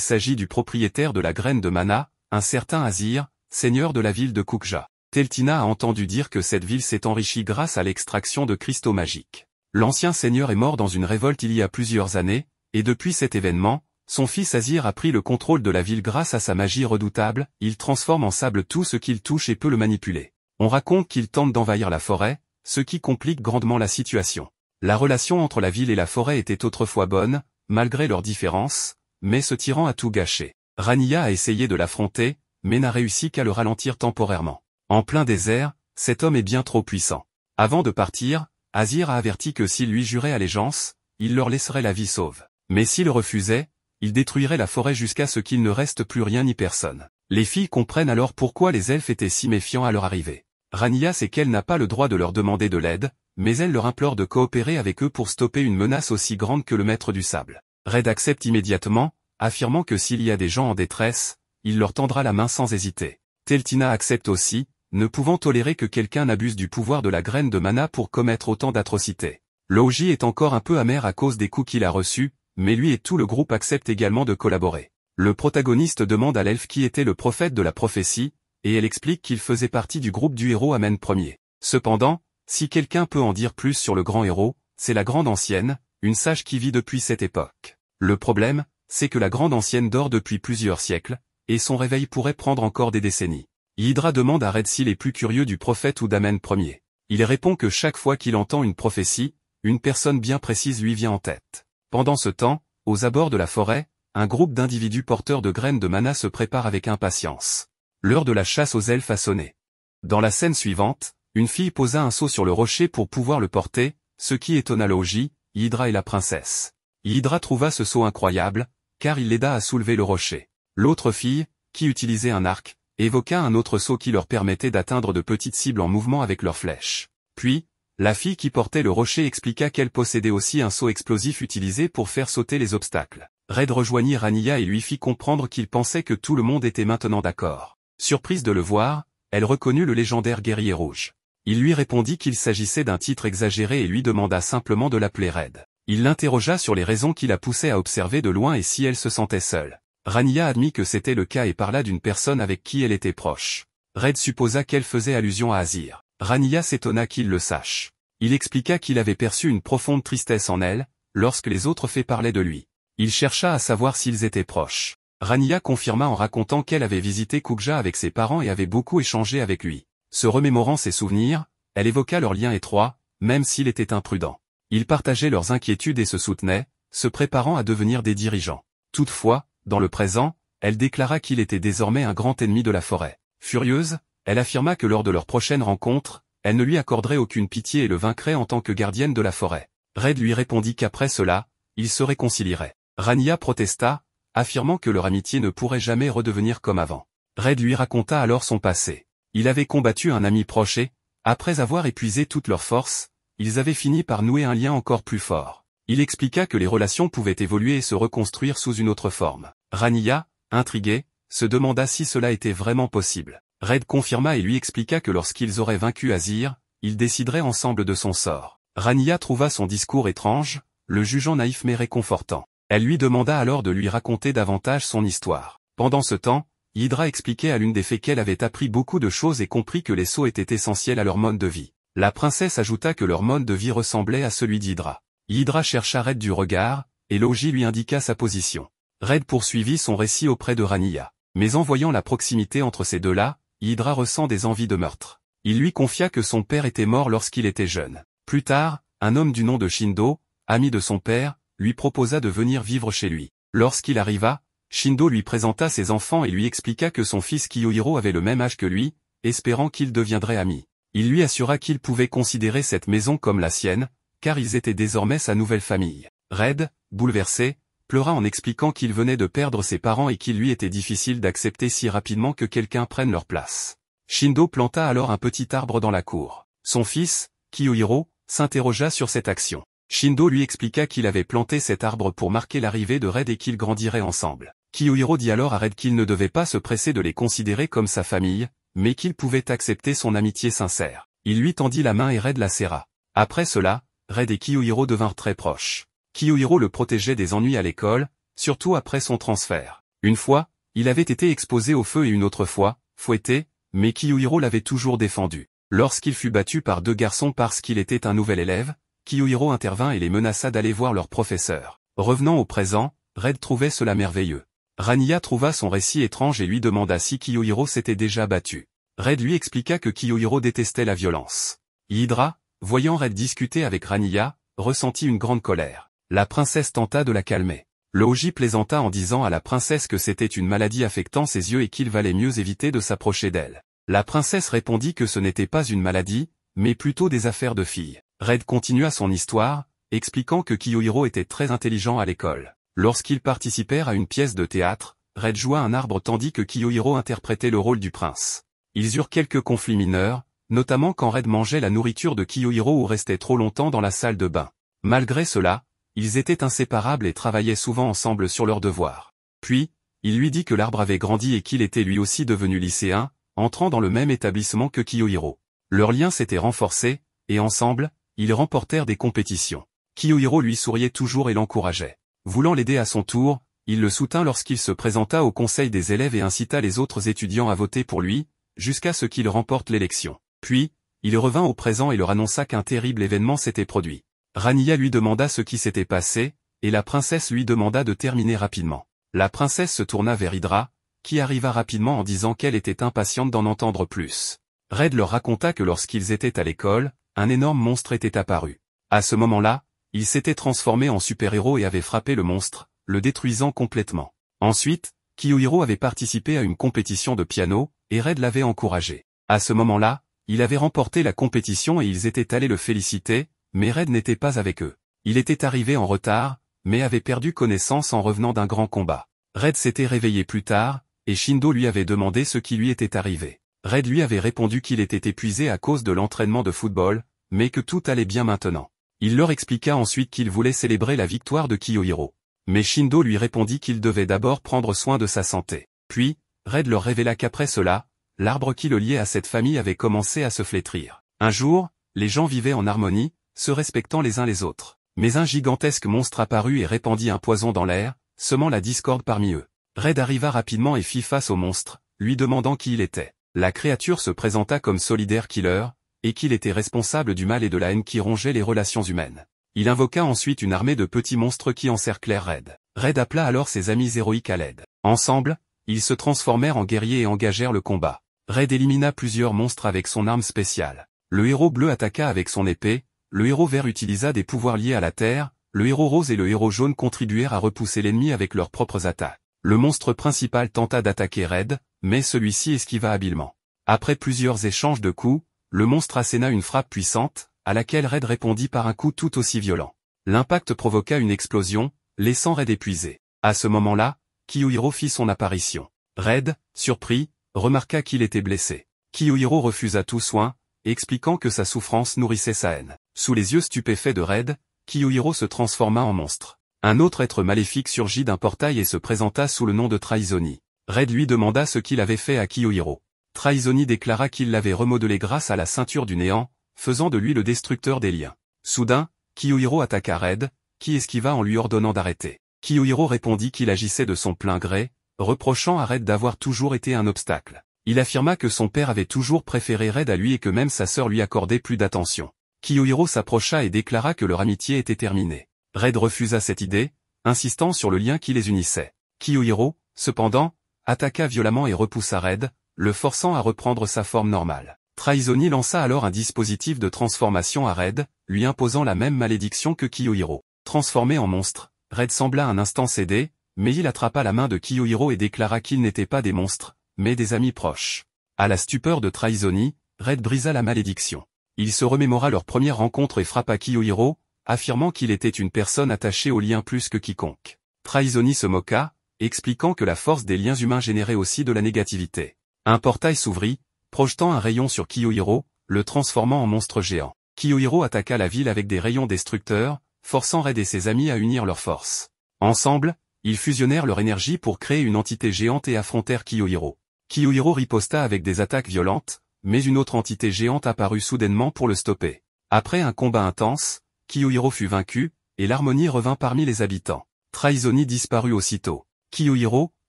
s'agit du propriétaire de la graine de mana, un certain Azir, seigneur de la ville de Kukja. Teltina a entendu dire que cette ville s'est enrichie grâce à l'extraction de cristaux magiques. L'ancien seigneur est mort dans une révolte il y a plusieurs années, et depuis cet événement, son fils Azir a pris le contrôle de la ville grâce à sa magie redoutable, il transforme en sable tout ce qu'il touche et peut le manipuler. On raconte qu'il tente d'envahir la forêt, ce qui complique grandement la situation. La relation entre la ville et la forêt était autrefois bonne, malgré leurs différences, mais ce tyran a tout gâché. Rania a essayé de l'affronter, mais n'a réussi qu'à le ralentir temporairement. En plein désert, cet homme est bien trop puissant. Avant de partir, Azir a averti que s'il lui jurait allégeance, il leur laisserait la vie sauve. Mais s'il refusait, il détruirait la forêt jusqu'à ce qu'il ne reste plus rien ni personne. Les filles comprennent alors pourquoi les elfes étaient si méfiants à leur arrivée. Rania sait qu'elle n'a pas le droit de leur demander de l'aide, mais elle leur implore de coopérer avec eux pour stopper une menace aussi grande que le maître du sable. Red accepte immédiatement, affirmant que s'il y a des gens en détresse, il leur tendra la main sans hésiter. Teltina accepte aussi, ne pouvant tolérer que quelqu'un n'abuse du pouvoir de la graine de mana pour commettre autant d'atrocités. Logi est encore un peu amer à cause des coups qu'il a reçus, mais lui et tout le groupe acceptent également de collaborer. Le protagoniste demande à l'elfe qui était le prophète de la prophétie, et elle explique qu'il faisait partie du groupe du héros Amen Ier. Cependant, si quelqu'un peut en dire plus sur le grand héros, c'est la Grande Ancienne, une sage qui vit depuis cette époque. Le problème, c'est que la Grande Ancienne dort depuis plusieurs siècles, et son réveil pourrait prendre encore des décennies. Hydra demande à Red s'il est plus curieux du prophète ou d'Amen Ier. Il répond que chaque fois qu'il entend une prophétie, une personne bien précise lui vient en tête. Pendant ce temps, aux abords de la forêt, un groupe d'individus porteurs de graines de mana se prépare avec impatience. L'heure de la chasse aux elfes a sonné. Dans la scène suivante, une fille posa un seau sur le rocher pour pouvoir le porter, ce qui étonna Logi, Hydra et la princesse. Hydra trouva ce seau incroyable, car il l'aida à soulever le rocher. L'autre fille, qui utilisait un arc, évoqua un autre seau qui leur permettait d'atteindre de petites cibles en mouvement avec leurs flèches. Puis, la fille qui portait le rocher expliqua qu'elle possédait aussi un seau explosif utilisé pour faire sauter les obstacles. Red rejoignit Rania et lui fit comprendre qu'il pensait que tout le monde était maintenant d'accord. Surprise de le voir, elle reconnut le légendaire guerrier rouge. Il lui répondit qu'il s'agissait d'un titre exagéré et lui demanda simplement de l'appeler Red. Il l'interrogea sur les raisons qui la poussaient à observer de loin et si elle se sentait seule. Rania admit que c'était le cas et parla d'une personne avec qui elle était proche. Red supposa qu'elle faisait allusion à Azir. Rania s'étonna qu'il le sache. Il expliqua qu'il avait perçu une profonde tristesse en elle, lorsque les autres fées parlaient de lui. Il chercha à savoir s'ils étaient proches. Rania confirma en racontant qu'elle avait visité Kukja avec ses parents et avait beaucoup échangé avec lui. Se remémorant ses souvenirs, elle évoqua leur lien étroit, même s'il était imprudent. Ils partageaient leurs inquiétudes et se soutenaient, se préparant à devenir des dirigeants. Toutefois, dans le présent, elle déclara qu'il était désormais un grand ennemi de la forêt. Furieuse, elle affirma que lors de leur prochaine rencontre, elle ne lui accorderait aucune pitié et le vaincrait en tant que gardienne de la forêt. Red lui répondit qu'après cela, ils se réconcilieraient. Rania protesta, affirmant que leur amitié ne pourrait jamais redevenir comme avant. Red lui raconta alors son passé. Il avait combattu un ami proche et, après avoir épuisé toutes leurs forces, ils avaient fini par nouer un lien encore plus fort. Il expliqua que les relations pouvaient évoluer et se reconstruire sous une autre forme. Rania, intriguée, se demanda si cela était vraiment possible. Red confirma et lui expliqua que lorsqu'ils auraient vaincu Azir, ils décideraient ensemble de son sort. Rania trouva son discours étrange, le jugeant naïf mais réconfortant. Elle lui demanda alors de lui raconter davantage son histoire. Pendant ce temps, Hydra expliquait à l'une des fées qu'elle avait appris beaucoup de choses et compris que les sceaux étaient essentiels à leur mode de vie. La princesse ajouta que leur mode de vie ressemblait à celui d'Hydra. Hydra chercha Red du regard, et Logi lui indiqua sa position. Red poursuivit son récit auprès de Rania. Mais en voyant la proximité entre ces deux-là, Hydra ressent des envies de meurtre. Il lui confia que son père était mort lorsqu'il était jeune. Plus tard, un homme du nom de Shindo, ami de son père, lui proposa de venir vivre chez lui. Lorsqu'il arriva, Shindo lui présenta ses enfants et lui expliqua que son fils Kiyohiro avait le même âge que lui, espérant qu'ils deviendraient amis. Il lui assura qu'il pouvait considérer cette maison comme la sienne, car ils étaient désormais sa nouvelle famille. Red, bouleversé, pleura en expliquant qu'il venait de perdre ses parents et qu'il lui était difficile d'accepter si rapidement que quelqu'un prenne leur place. Shindo planta alors un petit arbre dans la cour. Son fils, Kiyohiro, s'interrogea sur cette action. Shindo lui expliqua qu'il avait planté cet arbre pour marquer l'arrivée de Red et qu'ils grandiraient ensemble. Kiyohiro dit alors à Red qu'il ne devait pas se presser de les considérer comme sa famille, mais qu'il pouvait accepter son amitié sincère. Il lui tendit la main et Red la serra. Après cela, Red et Kiyohiro devinrent très proches. Kiyohiro le protégeait des ennuis à l'école, surtout après son transfert. Une fois, il avait été exposé au feu et une autre fois, fouetté, mais Kiyohiro l'avait toujours défendu. Lorsqu'il fut battu par 2 garçons parce qu'il était un nouvel élève, Kiyohiro intervint et les menaça d'aller voir leur professeur. Revenant au présent, Red trouvait cela merveilleux. Raniya trouva son récit étrange et lui demanda si Kiyohiro s'était déjà battu. Red lui expliqua que Kiyohiro détestait la violence. Hydra, voyant Red discuter avec Raniya, ressentit une grande colère. La princesse tenta de la calmer. Le Hoji plaisanta en disant à la princesse que c'était une maladie affectant ses yeux et qu'il valait mieux éviter de s'approcher d'elle. La princesse répondit que ce n'était pas une maladie, mais plutôt des affaires de filles. Red continua son histoire, expliquant que Kiyohiro était très intelligent à l'école. Lorsqu'ils participèrent à une pièce de théâtre, Red joua un arbre tandis que Kiyohiro interprétait le rôle du prince. Ils eurent quelques conflits mineurs, notamment quand Red mangeait la nourriture de Kiyohiro ou restait trop longtemps dans la salle de bain. Malgré cela, ils étaient inséparables et travaillaient souvent ensemble sur leurs devoirs. Puis, il lui dit que l'arbre avait grandi et qu'il était lui aussi devenu lycéen, entrant dans le même établissement que Kiyohiro. Leur lien s'était renforcé, et ensemble, ils remportèrent des compétitions. Kiyohiro lui souriait toujours et l'encourageait. Voulant l'aider à son tour, il le soutint lorsqu'il se présenta au conseil des élèves et incita les autres étudiants à voter pour lui, jusqu'à ce qu'il remporte l'élection. Puis, il revint au présent et leur annonça qu'un terrible événement s'était produit. Raniya lui demanda ce qui s'était passé, et la princesse lui demanda de terminer rapidement. La princesse se tourna vers Hydra, qui arriva rapidement en disant qu'elle était impatiente d'en entendre plus. Red leur raconta que lorsqu'ils étaient à l'école, un énorme monstre était apparu. À ce moment-là, il s'était transformé en super-héros et avait frappé le monstre, le détruisant complètement. Ensuite, Kiyohiro avait participé à une compétition de piano, et Red l'avait encouragé. À ce moment-là, il avait remporté la compétition et ils étaient allés le féliciter, mais Red n'était pas avec eux. Il était arrivé en retard, mais avait perdu connaissance en revenant d'un grand combat. Red s'était réveillé plus tard, et Shindo lui avait demandé ce qui lui était arrivé. Red lui avait répondu qu'il était épuisé à cause de l'entraînement de football, mais que tout allait bien maintenant. Il leur expliqua ensuite qu'il voulait célébrer la victoire de Kiyohiro. Mais Shindo lui répondit qu'il devait d'abord prendre soin de sa santé. Puis, Red leur révéla qu'après cela, l'arbre qui le liait à cette famille avait commencé à se flétrir. Un jour, les gens vivaient en harmonie, se respectant les uns les autres. Mais un gigantesque monstre apparut et répandit un poison dans l'air, semant la discorde parmi eux. Red arriva rapidement et fit face au monstre, lui demandant qui il était. La créature se présenta comme Solidaire Killer, et qu'il était responsable du mal et de la haine qui rongeaient les relations humaines. Il invoqua ensuite une armée de petits monstres qui encerclèrent Red. Red appela alors ses amis héroïques à l'aide. Ensemble, ils se transformèrent en guerriers et engagèrent le combat. Red élimina plusieurs monstres avec son arme spéciale. Le héros bleu attaqua avec son épée, le héros vert utilisa des pouvoirs liés à la terre, le héros rose et le héros jaune contribuèrent à repousser l'ennemi avec leurs propres attaques. Le monstre principal tenta d'attaquer Red, mais celui-ci esquiva habilement. Après plusieurs échanges de coups, le monstre asséna une frappe puissante, à laquelle Red répondit par un coup tout aussi violent. L'impact provoqua une explosion, laissant Red épuisé. À ce moment-là, Kiyohiro fit son apparition. Red, surpris, remarqua qu'il était blessé. Kiyohiro refusa tout soin, expliquant que sa souffrance nourrissait sa haine. Sous les yeux stupéfaits de Red, Kiyohiro se transforma en monstre. Un autre être maléfique surgit d'un portail et se présenta sous le nom de Traizoni. Red lui demanda ce qu'il avait fait à Kiyohiro. Traizoni déclara qu'il l'avait remodelé grâce à la ceinture du néant, faisant de lui le destructeur des liens. Soudain, Kiyohiro attaqua Red, qui esquiva en lui ordonnant d'arrêter. Kiyohiro répondit qu'il agissait de son plein gré, reprochant à Red d'avoir toujours été un obstacle. Il affirma que son père avait toujours préféré Red à lui et que même sa sœur lui accordait plus d'attention. Kiyohiro s'approcha et déclara que leur amitié était terminée. Red refusa cette idée, insistant sur le lien qui les unissait. Kiyohiro, cependant, attaqua violemment et repoussa Red, le forçant à reprendre sa forme normale. Traizoni lança alors un dispositif de transformation à Red, lui imposant la même malédiction que Kiyohiro. Transformé en monstre, Red sembla un instant céder, mais il attrapa la main de Kiyohiro et déclara qu'ils n'étaient pas des monstres, mais des amis proches. À la stupeur de Traizoni, Red brisa la malédiction. Il se remémora leur première rencontre et frappa Kiyohiro, affirmant qu'il était une personne attachée aux liens plus que quiconque. Traizoni se moqua, expliquant que la force des liens humains générait aussi de la négativité. Un portail s'ouvrit, projetant un rayon sur Kiyohiro, le transformant en monstre géant. Kiyohiro attaqua la ville avec des rayons destructeurs, forçant Red et ses amis à unir leurs forces. Ensemble, ils fusionnèrent leur énergie pour créer une entité géante et affrontèrent Kiyohiro. Kiyohiro riposta avec des attaques violentes, mais une autre entité géante apparut soudainement pour le stopper. Après un combat intense, Kiyohiro fut vaincu, et l'harmonie revint parmi les habitants. Traizoni disparut aussitôt. Kiyohiro,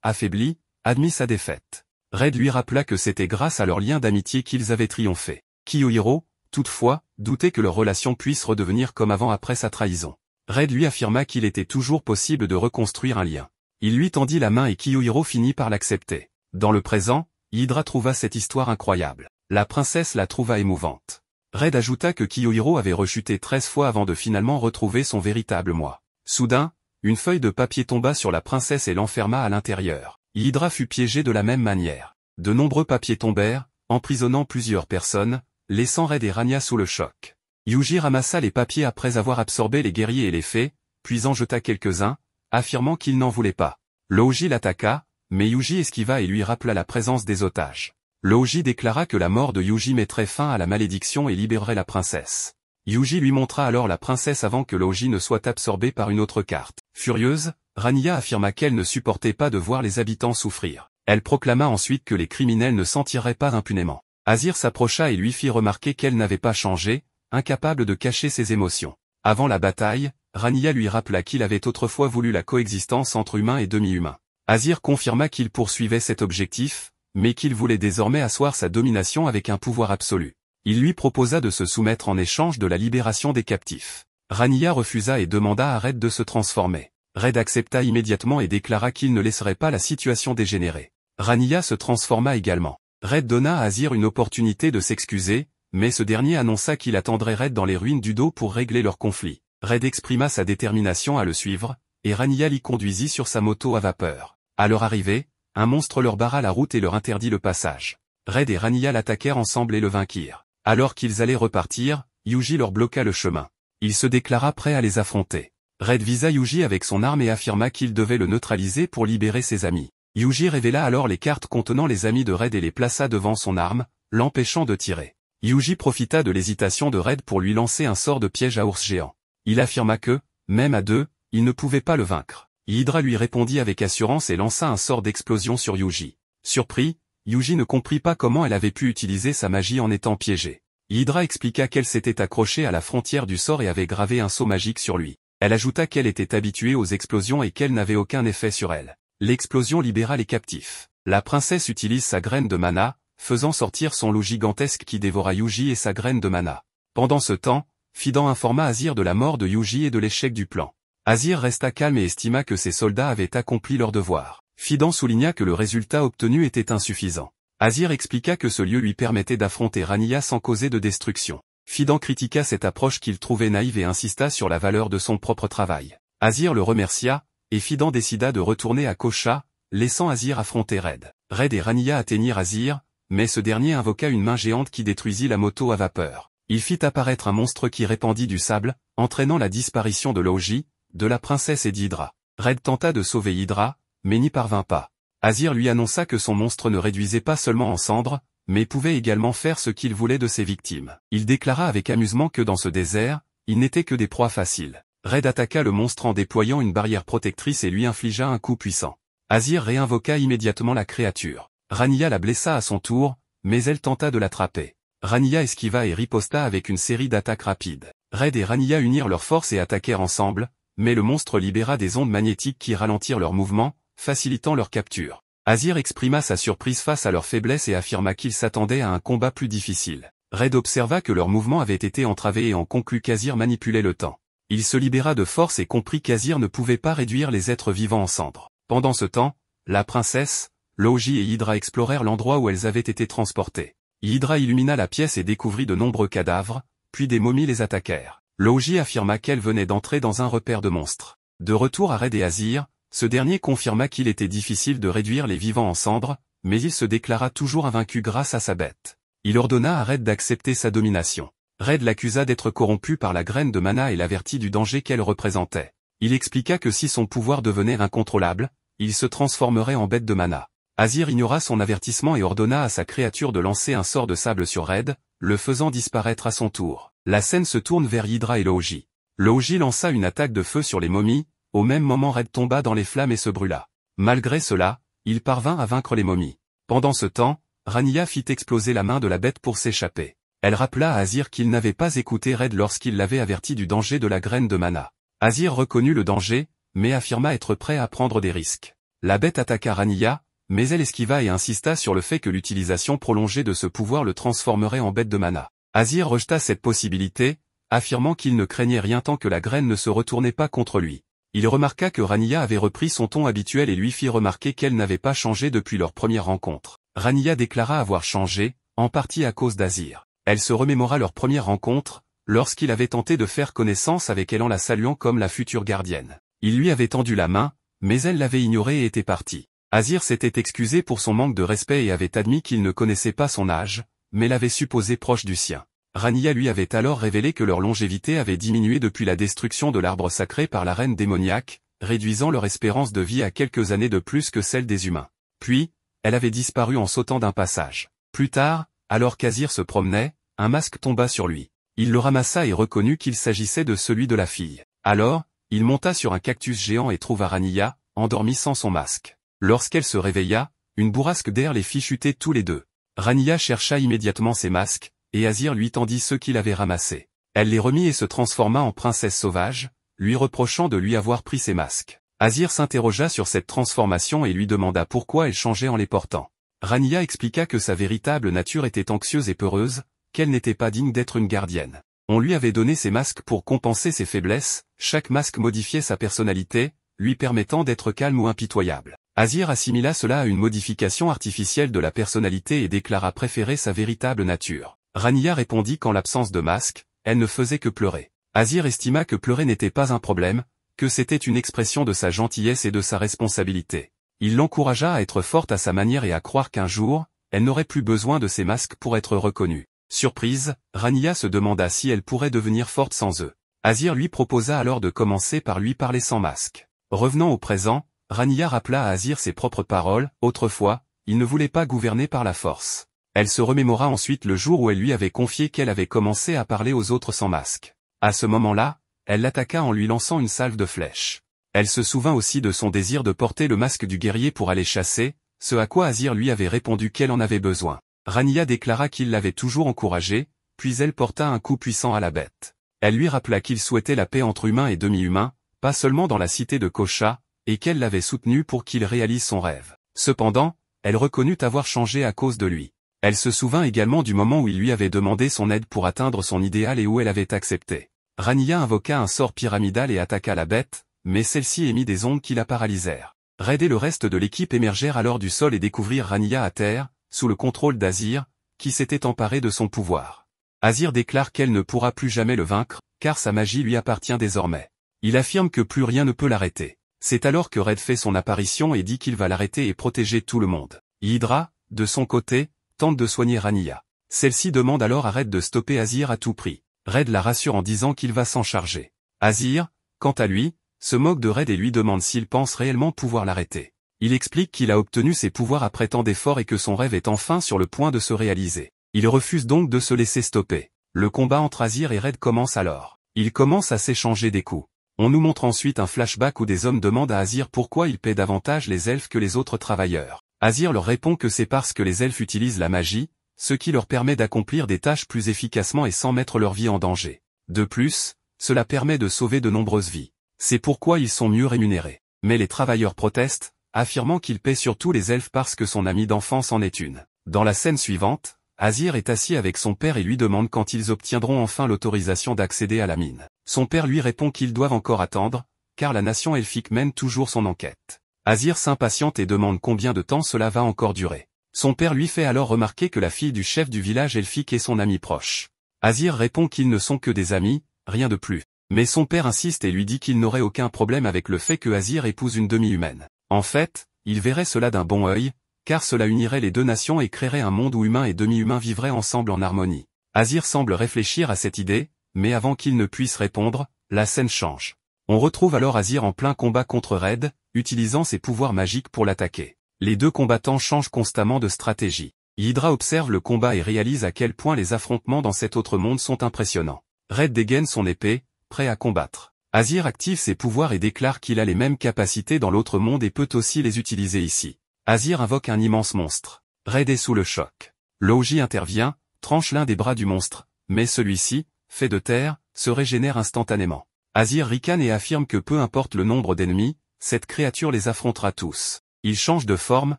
affaibli, admit sa défaite. Red lui rappela que c'était grâce à leur lien d'amitié qu'ils avaient triomphé. Kiyohiro, toutefois, doutait que leur relation puisse redevenir comme avant après sa trahison. Red lui affirma qu'il était toujours possible de reconstruire un lien. Il lui tendit la main et Kiyohiro finit par l'accepter. Dans le présent, Hydra trouva cette histoire incroyable. La princesse la trouva émouvante. Red ajouta que Kiyohiro avait rechuté 13 fois avant de finalement retrouver son véritable moi. Soudain, une feuille de papier tomba sur la princesse et l'enferma à l'intérieur. Hydra fut piégée de la même manière. De nombreux papiers tombèrent, emprisonnant plusieurs personnes, laissant Red et Rania sous le choc. Yuji ramassa les papiers après avoir absorbé les guerriers et les fées, puis en jeta quelques-uns, affirmant qu'il n'en voulait pas. Louji l'attaqua, mais Yuji esquiva et lui rappela la présence des otages. Louji déclara que la mort de Yuji mettrait fin à la malédiction et libérerait la princesse. Yuji lui montra alors la princesse avant que Louji ne soit absorbée par une autre carte. Furieuse, Rania affirma qu'elle ne supportait pas de voir les habitants souffrir. Elle proclama ensuite que les criminels ne s'en tireraient pas impunément. Azir s'approcha et lui fit remarquer qu'elle n'avait pas changé, incapable de cacher ses émotions. Avant la bataille, Rania lui rappela qu'il avait autrefois voulu la coexistence entre humains et demi-humains. Azir confirma qu'il poursuivait cet objectif, mais qu'il voulait désormais asseoir sa domination avec un pouvoir absolu. Il lui proposa de se soumettre en échange de la libération des captifs. Rania refusa et demanda à Red de se transformer. Red accepta immédiatement et déclara qu'il ne laisserait pas la situation dégénérer. Rania se transforma également. Red donna à Azir une opportunité de s'excuser, mais ce dernier annonça qu'il attendrait Red dans les ruines du dos pour régler leur conflit. Red exprima sa détermination à le suivre, et Rania l'y conduisit sur sa moto à vapeur. À leur arrivée, un monstre leur barra la route et leur interdit le passage. Red et Rania l'attaquèrent ensemble et le vainquirent. Alors qu'ils allaient repartir, Yuji leur bloqua le chemin. Il se déclara prêt à les affronter. Red visa Yuji avec son arme et affirma qu'il devait le neutraliser pour libérer ses amis. Yuji révéla alors les cartes contenant les amis de Red et les plaça devant son arme, l'empêchant de tirer. Yuji profita de l'hésitation de Red pour lui lancer un sort de piège à ours géant. Il affirma que, même à deux, il ne pouvait pas le vaincre. Hydra lui répondit avec assurance et lança un sort d'explosion sur Yuji. Surpris, Yuji ne comprit pas comment elle avait pu utiliser sa magie en étant piégée. Hydra expliqua qu'elle s'était accrochée à la frontière du sort et avait gravé un sceau magique sur lui. Elle ajouta qu'elle était habituée aux explosions et qu'elle n'avait aucun effet sur elle. L'explosion libéra les captifs. La princesse utilise sa graine de mana, faisant sortir son loup gigantesque qui dévora Yuji et sa graine de mana. Pendant ce temps, Fidan informa Azir de la mort de Yuji et de l'échec du plan. Azir resta calme et estima que ses soldats avaient accompli leur devoir. Fidan souligna que le résultat obtenu était insuffisant. Azir expliqua que ce lieu lui permettait d'affronter Rania sans causer de destruction. Fidan critiqua cette approche qu'il trouvait naïve et insista sur la valeur de son propre travail. Azir le remercia, et Fidan décida de retourner à Kocha, laissant Azir affronter Red. Red et Rania atteignirent Azir, mais ce dernier invoqua une main géante qui détruisit la moto à vapeur. Il fit apparaître un monstre qui répandit du sable, entraînant la disparition de Louji, de la princesse et d'Hydra. Red tenta de sauver Hydra, mais n'y parvint pas. Azir lui annonça que son monstre ne réduisait pas seulement en cendres, mais pouvait également faire ce qu'il voulait de ses victimes. Il déclara avec amusement que dans ce désert, il n'était que des proies faciles. Red attaqua le monstre en déployant une barrière protectrice et lui infligea un coup puissant. Azir réinvoqua immédiatement la créature. Rania la blessa à son tour, mais elle tenta de l'attraper. Rania esquiva et riposta avec une série d'attaques rapides. Red et Rania unirent leurs forces et attaquèrent ensemble, mais le monstre libéra des ondes magnétiques qui ralentirent leur mouvement, facilitant leur capture. Azir exprima sa surprise face à leur faiblesse et affirma qu'il s'attendait à un combat plus difficile. Red observa que leur mouvement avait été entravé et en conclut qu'Azir manipulait le temps. Il se libéra de force et comprit qu'Azir ne pouvait pas réduire les êtres vivants en cendres. Pendant ce temps, la princesse, Louji et Hydra explorèrent l'endroit où elles avaient été transportées. Hydra illumina la pièce et découvrit de nombreux cadavres, puis des momies les attaquèrent. Louji affirma qu'elle venait d'entrer dans un repère de monstres. De retour à Red et Azir, ce dernier confirma qu'il était difficile de réduire les vivants en cendres, mais il se déclara toujours invaincu grâce à sa bête. Il ordonna à Red d'accepter sa domination. Red l'accusa d'être corrompu par la graine de mana et l'avertit du danger qu'elle représentait. Il expliqua que si son pouvoir devenait incontrôlable, il se transformerait en bête de mana. Azir ignora son avertissement et ordonna à sa créature de lancer un sort de sable sur Red, le faisant disparaître à son tour. La scène se tourne vers Hydra et Louji. Louji lança une attaque de feu sur les momies, au même moment Red tomba dans les flammes et se brûla. Malgré cela, il parvint à vaincre les momies. Pendant ce temps, Rania fit exploser la main de la bête pour s'échapper. Elle rappela à Azir qu'il n'avait pas écouté Red lorsqu'il l'avait averti du danger de la graine de mana. Azir reconnut le danger, mais affirma être prêt à prendre des risques. La bête attaqua Rania, mais elle esquiva et insista sur le fait que l'utilisation prolongée de ce pouvoir le transformerait en bête de mana. Azir rejeta cette possibilité, affirmant qu'il ne craignait rien tant que la graine ne se retournait pas contre lui. Il remarqua que Rania avait repris son ton habituel et lui fit remarquer qu'elle n'avait pas changé depuis leur première rencontre. Rania déclara avoir changé, en partie à cause d'Azir. Elle se remémora leur première rencontre, lorsqu'il avait tenté de faire connaissance avec elle en la saluant comme la future gardienne. Il lui avait tendu la main, mais elle l'avait ignoré et était partie. Azir s'était excusé pour son manque de respect et avait admis qu'il ne connaissait pas son âge, mais l'avait supposé proche du sien. Rania lui avait alors révélé que leur longévité avait diminué depuis la destruction de l'arbre sacré par la reine démoniaque, réduisant leur espérance de vie à quelques années de plus que celle des humains. Puis, elle avait disparu en sautant d'un passage. Plus tard, alors qu'Azir se promenait, un masque tomba sur lui. Il le ramassa et reconnut qu'il s'agissait de celui de la fille. Alors, il monta sur un cactus géant et trouva Rania, endormie sans son masque. Lorsqu'elle se réveilla, une bourrasque d'air les fit chuter tous les deux. Rania chercha immédiatement ses masques, et Azir lui tendit ceux qu'il avait ramassés. Elle les remit et se transforma en princesse sauvage, lui reprochant de lui avoir pris ses masques. Azir s'interrogea sur cette transformation et lui demanda pourquoi elle changeait en les portant. Rania expliqua que sa véritable nature était anxieuse et peureuse, qu'elle n'était pas digne d'être une gardienne. On lui avait donné ses masques pour compenser ses faiblesses, chaque masque modifiait sa personnalité, lui permettant d'être calme ou impitoyable. Azir assimila cela à une modification artificielle de la personnalité et déclara préférer sa véritable nature. Rania répondit qu'en l'absence de masque, elle ne faisait que pleurer. Azir estima que pleurer n'était pas un problème, que c'était une expression de sa gentillesse et de sa responsabilité. Il l'encouragea à être forte à sa manière et à croire qu'un jour, elle n'aurait plus besoin de ses masques pour être reconnue. Surprise, Rania se demanda si elle pourrait devenir forte sans eux. Azir lui proposa alors de commencer par lui parler sans masque. Revenant au présent, Rania rappela à Azir ses propres paroles, autrefois, il ne voulait pas gouverner par la force. Elle se remémora ensuite le jour où elle lui avait confié qu'elle avait commencé à parler aux autres sans masque. À ce moment-là, elle l'attaqua en lui lançant une salve de flèches. Elle se souvint aussi de son désir de porter le masque du guerrier pour aller chasser, ce à quoi Azir lui avait répondu qu'elle en avait besoin. Rania déclara qu'il l'avait toujours encouragée, puis elle porta un coup puissant à la bête. Elle lui rappela qu'il souhaitait la paix entre humains et demi-humains, pas seulement dans la cité de Kocha, et qu'elle l'avait soutenu pour qu'il réalise son rêve. Cependant, elle reconnut avoir changé à cause de lui. Elle se souvint également du moment où il lui avait demandé son aide pour atteindre son idéal et où elle avait accepté. Rania invoqua un sort pyramidal et attaqua la bête, mais celle-ci émit des ondes qui la paralysèrent. Red et le reste de l'équipe émergèrent alors du sol et découvrirent Rania à terre, sous le contrôle d'Azir, qui s'était emparé de son pouvoir. Azir déclare qu'elle ne pourra plus jamais le vaincre, car sa magie lui appartient désormais. Il affirme que plus rien ne peut l'arrêter. C'est alors que Red fait son apparition et dit qu'il va l'arrêter et protéger tout le monde. Hydra, de son côté, tente de soigner Rania. Celle-ci demande alors à Red de stopper Azir à tout prix. Red la rassure en disant qu'il va s'en charger. Azir, quant à lui, se moque de Red et lui demande s'il pense réellement pouvoir l'arrêter. Il explique qu'il a obtenu ses pouvoirs après tant d'efforts et que son rêve est enfin sur le point de se réaliser. Il refuse donc de se laisser stopper. Le combat entre Azir et Red commence alors. Ils commencent à s'échanger des coups. On nous montre ensuite un flashback où des hommes demandent à Azir pourquoi il paie davantage les elfes que les autres travailleurs. Azir leur répond que c'est parce que les elfes utilisent la magie, ce qui leur permet d'accomplir des tâches plus efficacement et sans mettre leur vie en danger. De plus, cela permet de sauver de nombreuses vies. C'est pourquoi ils sont mieux rémunérés. Mais les travailleurs protestent, affirmant qu'il paie surtout les elfes parce que son ami d'enfance en est une. Dans la scène suivante, Azir est assis avec son père et lui demande quand ils obtiendront enfin l'autorisation d'accéder à la mine. Son père lui répond qu'ils doivent encore attendre, car la nation elfique mène toujours son enquête. Azir s'impatiente et demande combien de temps cela va encore durer. Son père lui fait alors remarquer que la fille du chef du village elfique est son ami proche. Azir répond qu'ils ne sont que des amis, rien de plus. Mais son père insiste et lui dit qu'il n'aurait aucun problème avec le fait que Azir épouse une demi-humaine. En fait, il verrait cela d'un bon œil, car cela unirait les deux nations et créerait un monde où humains et demi-humains vivraient ensemble en harmonie. Azir semble réfléchir à cette idée, mais avant qu'il ne puisse répondre, la scène change. On retrouve alors Azir en plein combat contre Red, utilisant ses pouvoirs magiques pour l'attaquer. Les deux combattants changent constamment de stratégie. Hydra observe le combat et réalise à quel point les affrontements dans cet autre monde sont impressionnants. Red dégaine son épée, prêt à combattre. Azir active ses pouvoirs et déclare qu'il a les mêmes capacités dans l'autre monde et peut aussi les utiliser ici. Azir invoque un immense monstre. Red est sous le choc. Logi intervient, tranche l'un des bras du monstre, mais celui-ci, fait de terre, se régénère instantanément. Azir ricane et affirme que peu importe le nombre d'ennemis, cette créature les affrontera tous. Il change de forme,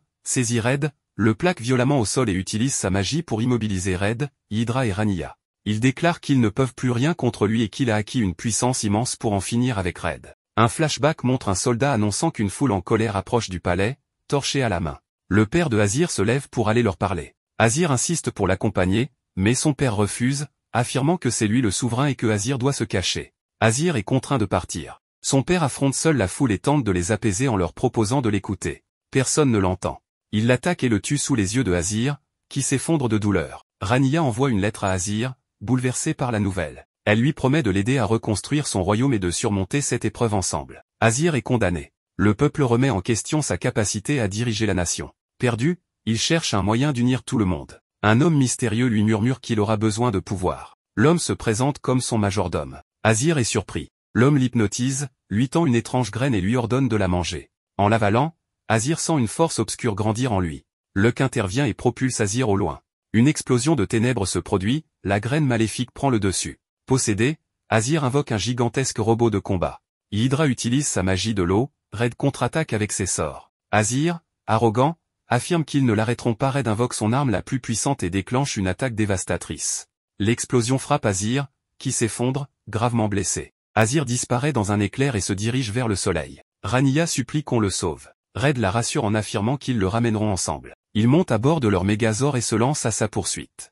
saisit Red, le plaque violemment au sol et utilise sa magie pour immobiliser Red, Hydra et Rania. Il déclare qu'ils ne peuvent plus rien contre lui et qu'il a acquis une puissance immense pour en finir avec Red. Un flashback montre un soldat annonçant qu'une foule en colère approche du palais, torché à la main. Le père de Azir se lève pour aller leur parler. Azir insiste pour l'accompagner, mais son père refuse, affirmant que c'est lui le souverain et que Azir doit se cacher. Azir est contraint de partir. Son père affronte seul la foule et tente de les apaiser en leur proposant de l'écouter. Personne ne l'entend. Il l'attaque et le tue sous les yeux de Azir, qui s'effondre de douleur. Rania envoie une lettre à Azir, bouleversée par la nouvelle. Elle lui promet de l'aider à reconstruire son royaume et de surmonter cette épreuve ensemble. Azir est condamné. Le peuple remet en question sa capacité à diriger la nation. Perdu, il cherche un moyen d'unir tout le monde. Un homme mystérieux lui murmure qu'il aura besoin de pouvoir. L'homme se présente comme son majordome. Azir est surpris. L'homme l'hypnotise, lui tend une étrange graine et lui ordonne de la manger. En l'avalant, Azir sent une force obscure grandir en lui. Luck intervient et propulse Azir au loin. Une explosion de ténèbres se produit, la graine maléfique prend le dessus. Possédé, Azir invoque un gigantesque robot de combat. Hydra utilise sa magie de l'eau, Red contre-attaque avec ses sorts. Azir, arrogant, affirme qu'ils ne l'arrêteront pas. Red invoque son arme la plus puissante et déclenche une attaque dévastatrice. L'explosion frappe Azir, qui s'effondre, gravement blessé. Azir disparaît dans un éclair et se dirige vers le soleil. Rania supplie qu'on le sauve. Red la rassure en affirmant qu'ils le ramèneront ensemble. Ils montent à bord de leur mégazord et se lancent à sa poursuite.